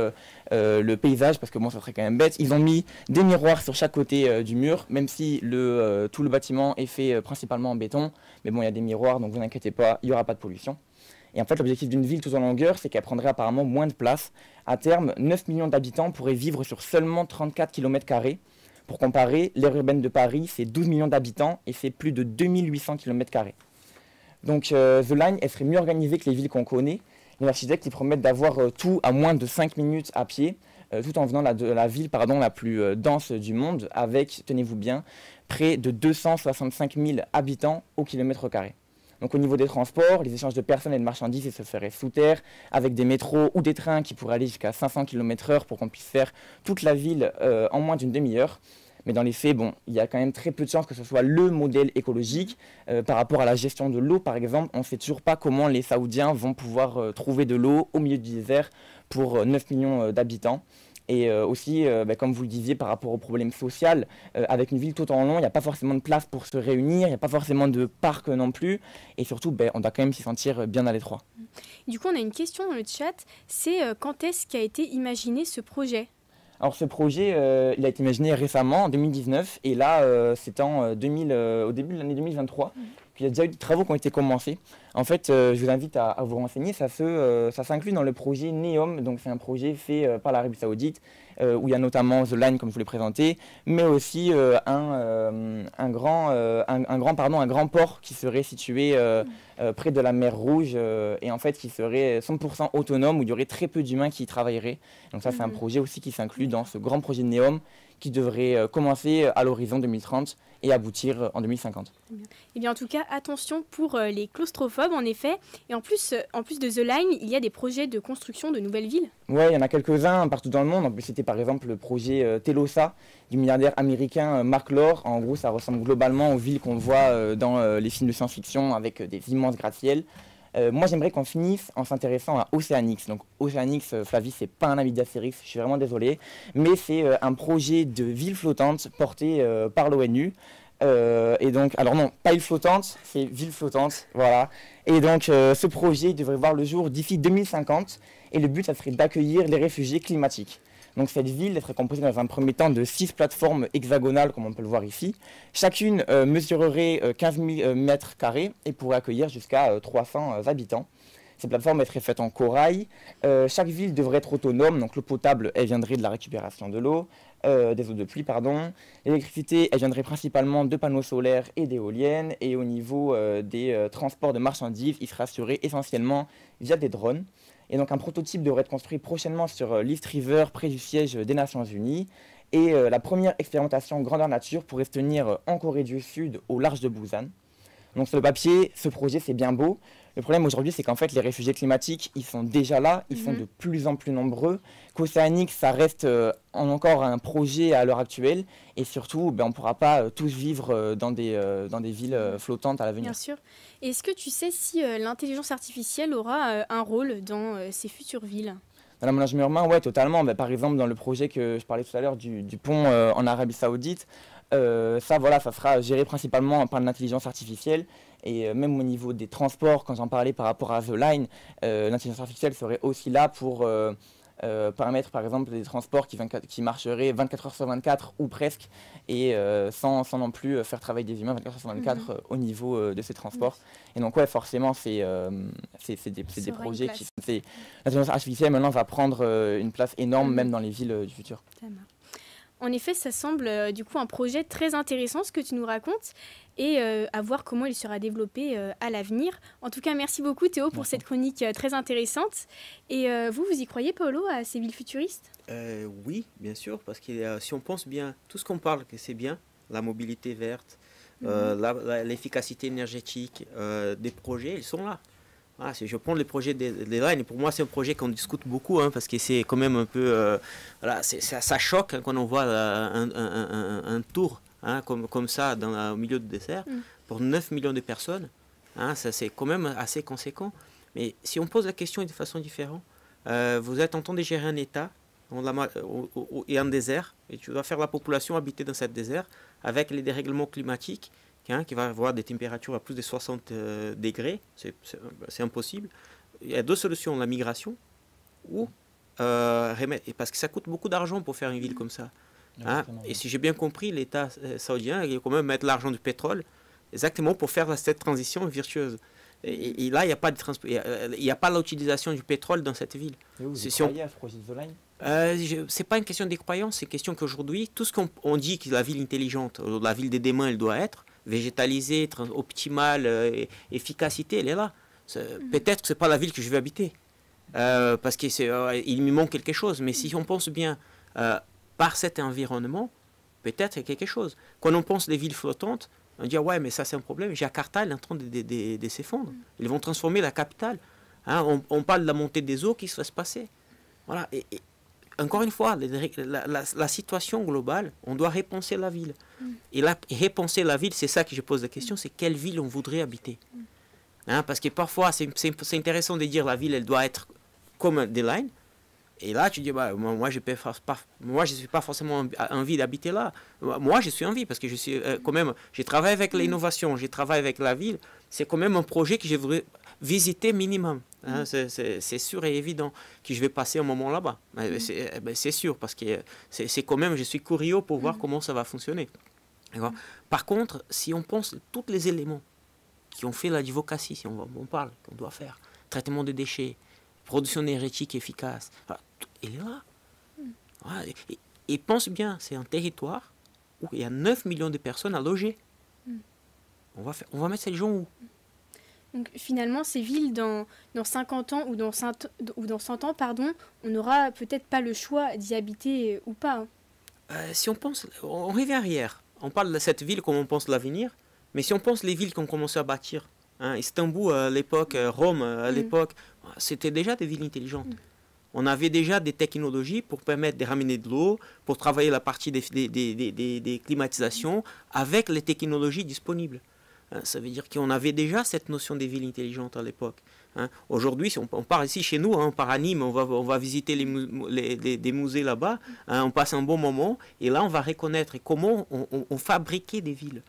le paysage, parce que bon, ça serait quand même bête, ils ont mis des miroirs sur chaque côté du mur, même si tout le bâtiment est fait principalement en béton. Mais bon, il y a des miroirs, donc vous inquiétez pas, il n'y aura pas de pollution. Et en fait, l'objectif d'une ville tout en longueur, c'est qu'elle prendrait apparemment moins de place. À terme, 9 millions d'habitants pourraient vivre sur seulement 34 km². Pour comparer, l'aire urbaine de Paris, c'est 12 millions d'habitants et c'est plus de 2800 km². Donc The Line, elle serait mieux organisée que les villes qu'on connaît. Les architectes ils promettent d'avoir tout à moins de 5 minutes à pied, tout en venant de la ville la plus dense du monde, avec, tenez-vous bien, près de 265 000 habitants au km². Donc au niveau des transports, les échanges de personnes et de marchandises se feraient sous terre, avec des métros ou des trains qui pourraient aller jusqu'à 500 km/h pour qu'on puisse faire toute la ville en moins d'une demi-heure. Mais dans les faits, bon, il y a quand même très peu de chances que ce soit le modèle écologique. Par rapport à la gestion de l'eau, par exemple, on ne sait toujours pas comment les Saoudiens vont pouvoir trouver de l'eau au milieu du désert pour 9 millions d'habitants. Et aussi, comme vous le disiez, par rapport au problème social, avec une ville tout en long, il n'y a pas forcément de place pour se réunir, il n'y a pas forcément de parc non plus. Et surtout, on doit quand même s'y sentir bien à l'étroit. Du coup, on a une question dans le chat, c'est quand est-ce qu'a été imaginé ce projet ? Alors ce projet, il a été imaginé récemment, en 2019, et là, c'est au début de l'année 2023. Il y a déjà eu des travaux qui ont été commencés. En fait, je vous invite à vous renseigner, ça s'inclut dans le projet NEOM, donc c'est un projet fait par l'Arabie Saoudite, où il y a notamment The Line, comme je vous l'ai présenté, mais aussi un grand port qui serait situé près de la mer Rouge, et en fait qui serait 100% autonome, où il y aurait très peu d'humains qui y travailleraient. Donc ça, c'est un projet aussi qui s'inclut dans ce grand projet de NEOM, qui devrait commencer à l'horizon 2030 et aboutir en 2050. Eh bien, en tout cas, attention pour les claustrophobes, en effet. Et en plus de The Line, il y a des projets de construction de nouvelles villes. Oui, il y en a quelques-uns partout dans le monde. En plus, c'était par exemple le projet Telosa du milliardaire américain Mark Lore. En gros, ça ressemble globalement aux villes qu'on voit dans les films de science-fiction avec des immenses gratte-ciel. Moi, j'aimerais qu'on finisse en s'intéressant à Oceanix. Donc, Oceanix, Flavie, c'est pas un avis d'Astérix, je suis vraiment désolé, mais c'est un projet de ville flottante porté par l'ONU. Et donc, alors non, pas île flottante, c'est ville flottante, voilà. Et donc, ce projet devrait voir le jour d'ici 2050, et le but, ça serait d'accueillir les réfugiés climatiques. Donc cette ville elle serait composée dans un premier temps de 6 plateformes hexagonales, comme on peut le voir ici. Chacune mesurerait 15 000 mètres carrés et pourrait accueillir jusqu'à 300 habitants. Ces plateformes seraient faites en corail. Chaque ville devrait être autonome, donc l'eau potable, elle viendrait de la récupération de l'eau, des eaux de pluie, pardon. L'électricité, elle viendrait principalement de panneaux solaires et d'éoliennes. Et au niveau des transports de marchandises, il serait assuré essentiellement via des drones. Et donc un prototype devrait être construit prochainement sur l'East River, près du siège des Nations Unies. Et la première expérimentation grandeur nature pourrait se tenir en Corée du Sud, au large de Busan. Donc sur le papier, ce projet c'est bien beau. Le problème aujourd'hui, c'est qu'en fait, les réfugiés climatiques, ils sont déjà là, ils sont de plus en plus nombreux. Qu'Océanix, ça reste encore un projet à l'heure actuelle. Et surtout, on ne pourra pas tous vivre dans des villes flottantes à l'avenir. Bien sûr. Est-ce que tu sais si l'intelligence artificielle aura un rôle dans ces futures villes ? Dans l'aménagement urbain, ouais, totalement. Bah, par exemple, dans le projet que je parlais tout à l'heure du pont en Arabie Saoudite, ça sera géré principalement par l'intelligence artificielle. Et même au niveau des transports, quand j'en parlais par rapport à The Line, l'intelligence artificielle serait aussi là pour permettre par exemple des transports qui marcheraient 24 heures sur 24 ou presque, et sans non plus faire travailler des humains 24 heures sur 24 au niveau de ces transports. Et donc ouais, forcément c'est des projets qui... L'intelligence artificielle maintenant va prendre une place énorme même dans les villes du futur. En effet, ça semble du coup un projet très intéressant ce que tu nous racontes, et à voir comment il sera développé à l'avenir. En tout cas, merci beaucoup Théo pour cette chronique très intéressante. Et vous y croyez, Paolo, à ces villes futuristes ? Oui, bien sûr, parce que si on pense bien, tout ce qu'on parle, que c'est bien, la mobilité verte, l'efficacité énergétique des projets, ils sont là. Voilà, si je prends le projet des Line, pour moi c'est un projet qu'on discute beaucoup, parce que c'est quand même un peu... ça choque quand on voit un tour comme ça au milieu du désert pour 9 millions de personnes. Ça c'est quand même assez conséquent. Mais si on pose la question de façon différente, vous êtes en train de gérer un État et un désert, et tu dois faire la population habiter dans ce désert avec les dérèglements climatiques, qui va avoir des températures à plus de 60 degrés, c'est impossible. Il y a deux solutions, la migration ou remettre, parce que ça coûte beaucoup d'argent pour faire une ville comme ça. Et si j'ai bien compris, l'État saoudien il va quand même mettre l'argent du pétrole exactement pour faire cette transition virtueuse. Et là, il n'y a pas l'utilisation du pétrole dans cette ville. Et vous croyez à ce projet de The Line ? C'est pas une question des croyances, c'est une question qu'aujourd'hui, tout ce qu'on dit que la ville intelligente, la ville des demain, elle doit être, végétalisée, optimale, efficacité, elle est là. Peut-être que ce n'est pas la ville que je vais habiter, parce qu'il me manque quelque chose. Mais si on pense bien par cet environnement, peut-être qu'il y a quelque chose. Quand on pense des villes flottantes, on dit ouais, mais ça c'est un problème. Jakarta elle est en train de s'effondrer. Ils vont transformer la capitale. On parle de la montée des eaux qui va se passer. Voilà. Et encore une fois, la situation globale, on doit repenser la ville. Et là, repenser la ville, c'est ça que je pose la question, c'est quelle ville on voudrait habiter. Parce que parfois, c'est intéressant de dire la ville, elle doit être comme des Line. Et là, tu dis, moi, je ne suis pas forcément envie d'habiter là. Moi, je suis envie parce que je suis quand même, j'ai travaillé avec l'innovation, j'ai travaillé avec la ville. C'est quand même un projet que je voudrais visiter minimum. C'est sûr et évident que je vais passer un moment là-bas. C'est sûr parce que c'est quand même, je suis curieux pour voir comment ça va fonctionner. Par contre, si on pense tous les éléments qui ont fait l'advocacy, si on parle, qu'on doit faire, traitement de déchets, production énergétique efficace, il est là. Et pense bien, c'est un territoire où il y a 9 millions de personnes à loger. On va mettre ces gens où? Donc finalement, ces villes, dans 50 ans ou dans 100 ans, on n'aura peut-être pas le choix d'y habiter ou pas. Si on pense, on revient arrière. On parle de cette ville comme on pense l'avenir, mais si on pense les villes qu'on commençait à bâtir, Istanbul à l'époque, Rome à l'époque, c'était déjà des villes intelligentes. On avait déjà des technologies pour permettre de ramener de l'eau, pour travailler la partie des climatisations avec les technologies disponibles. Ça veut dire qu'on avait déjà cette notion des villes intelligentes à l'époque. Aujourd'hui, si on part ici chez nous, on part à Nîmes, on va visiter des musées là-bas, on passe un bon moment, et là on va reconnaître comment on fabriquait des villes.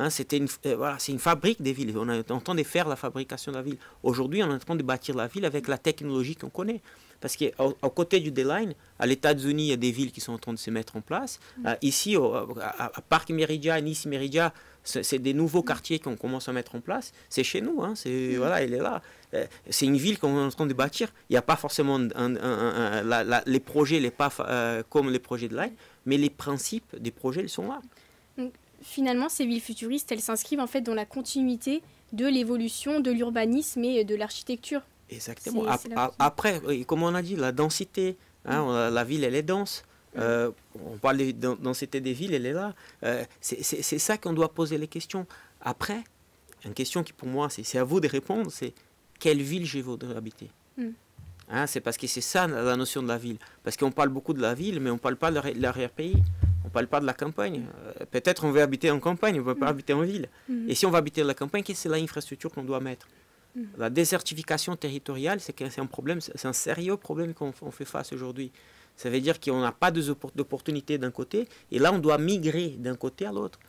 C'est une fabrique des villes. On est en train de faire la fabrication de la ville. Aujourd'hui, on est en train de bâtir la ville avec la technologie qu'on connaît. Parce qu'à côté du D-Line, à l'États-Unis, il y a des villes qui sont en train de se mettre en place. Ici, à Parc Méridia, Nice Méridia, c'est des nouveaux quartiers qu'on commence à mettre en place. C'est chez nous, voilà, il est là. C'est une ville qu'on est en train de bâtir. Il n'y a pas forcément les projets, comme les projets de Line, mais les principes des projets, ils sont là. Donc, finalement, ces villes futuristes, elles s'inscrivent en fait dans la continuité de l'évolution de l'urbanisme et de l'architecture. Exactement. Après, comme on a dit, la densité, la ville, elle est dense. On parle de densité des villes, elle est là. C'est ça qu'on doit poser les questions. Après, une question qui pour moi, c'est à vous de répondre, c'est quelle ville je voudrais habiter. C'est parce que c'est ça la notion de la ville. Parce qu'on parle beaucoup de la ville, mais on ne parle pas de l'arrière-pays. On ne parle pas de la campagne. Peut-être on veut habiter en campagne, on ne veut pas habiter en ville. Et si on va habiter dans la campagne, qu'est-ce que c'est l'infrastructure qu'on doit mettre? La désertification territoriale, c'est un problème, c'est un sérieux problème qu'on fait face aujourd'hui. Ça veut dire qu'on n'a pas d'opportunités d'un côté, et là on doit migrer d'un côté à l'autre.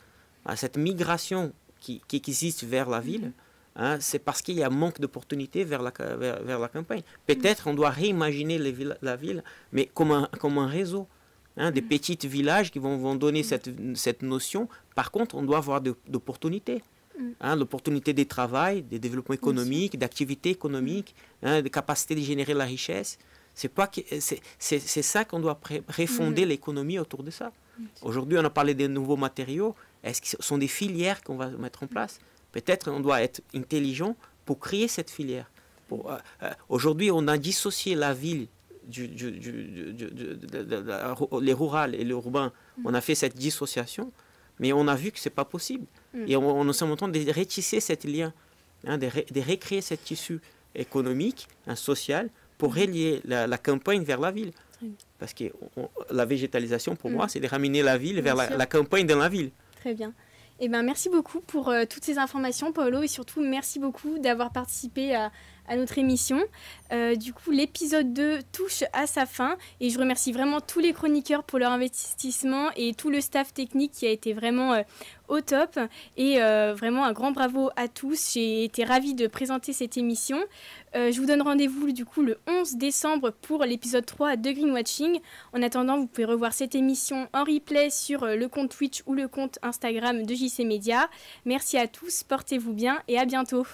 Cette migration qui existe vers la ville, c'est parce qu'il y a un manque d'opportunités vers la campagne. Peut-être on doit réimaginer la ville, mais comme un réseau. Des petits villages qui vont donner cette notion. Par contre, on doit avoir d'opportunités. L'opportunité de travail, de développement économique, d'activité économique, de capacité de générer la richesse. C'est ça qu'on doit refonder l'économie autour de ça. Aujourd'hui, on a parlé des nouveaux matériaux. Est-ce que ce sont des filières qu'on va mettre en place? Peut-être on doit être intelligent pour créer cette filière. Aujourd'hui, on a dissocié la ville, les rurales et les urbains. On a fait cette dissociation. Mais on a vu que ce n'est pas possible. Et on est en train de retisser ce lien, de recréer ce tissu économique, social, pour relier la campagne vers la ville. Parce que la végétalisation, pour moi, c'est de ramener la ville vers la campagne dans la ville. Très bien. Eh ben, merci beaucoup pour toutes ces informations, Paolo, et surtout merci beaucoup d'avoir participé à notre émission. Du coup, l'épisode 2 touche à sa fin et je remercie vraiment tous les chroniqueurs pour leur investissement et tout le staff technique qui a été vraiment au top. Et vraiment un grand bravo à tous. J'ai été ravie de présenter cette émission. Je vous donne rendez-vous du coup le 11 décembre pour l'épisode 3 de Greenwatching. En attendant, vous pouvez revoir cette émission en replay sur le compte Twitch ou le compte Instagram de JC Media. Merci à tous, portez-vous bien et à bientôt.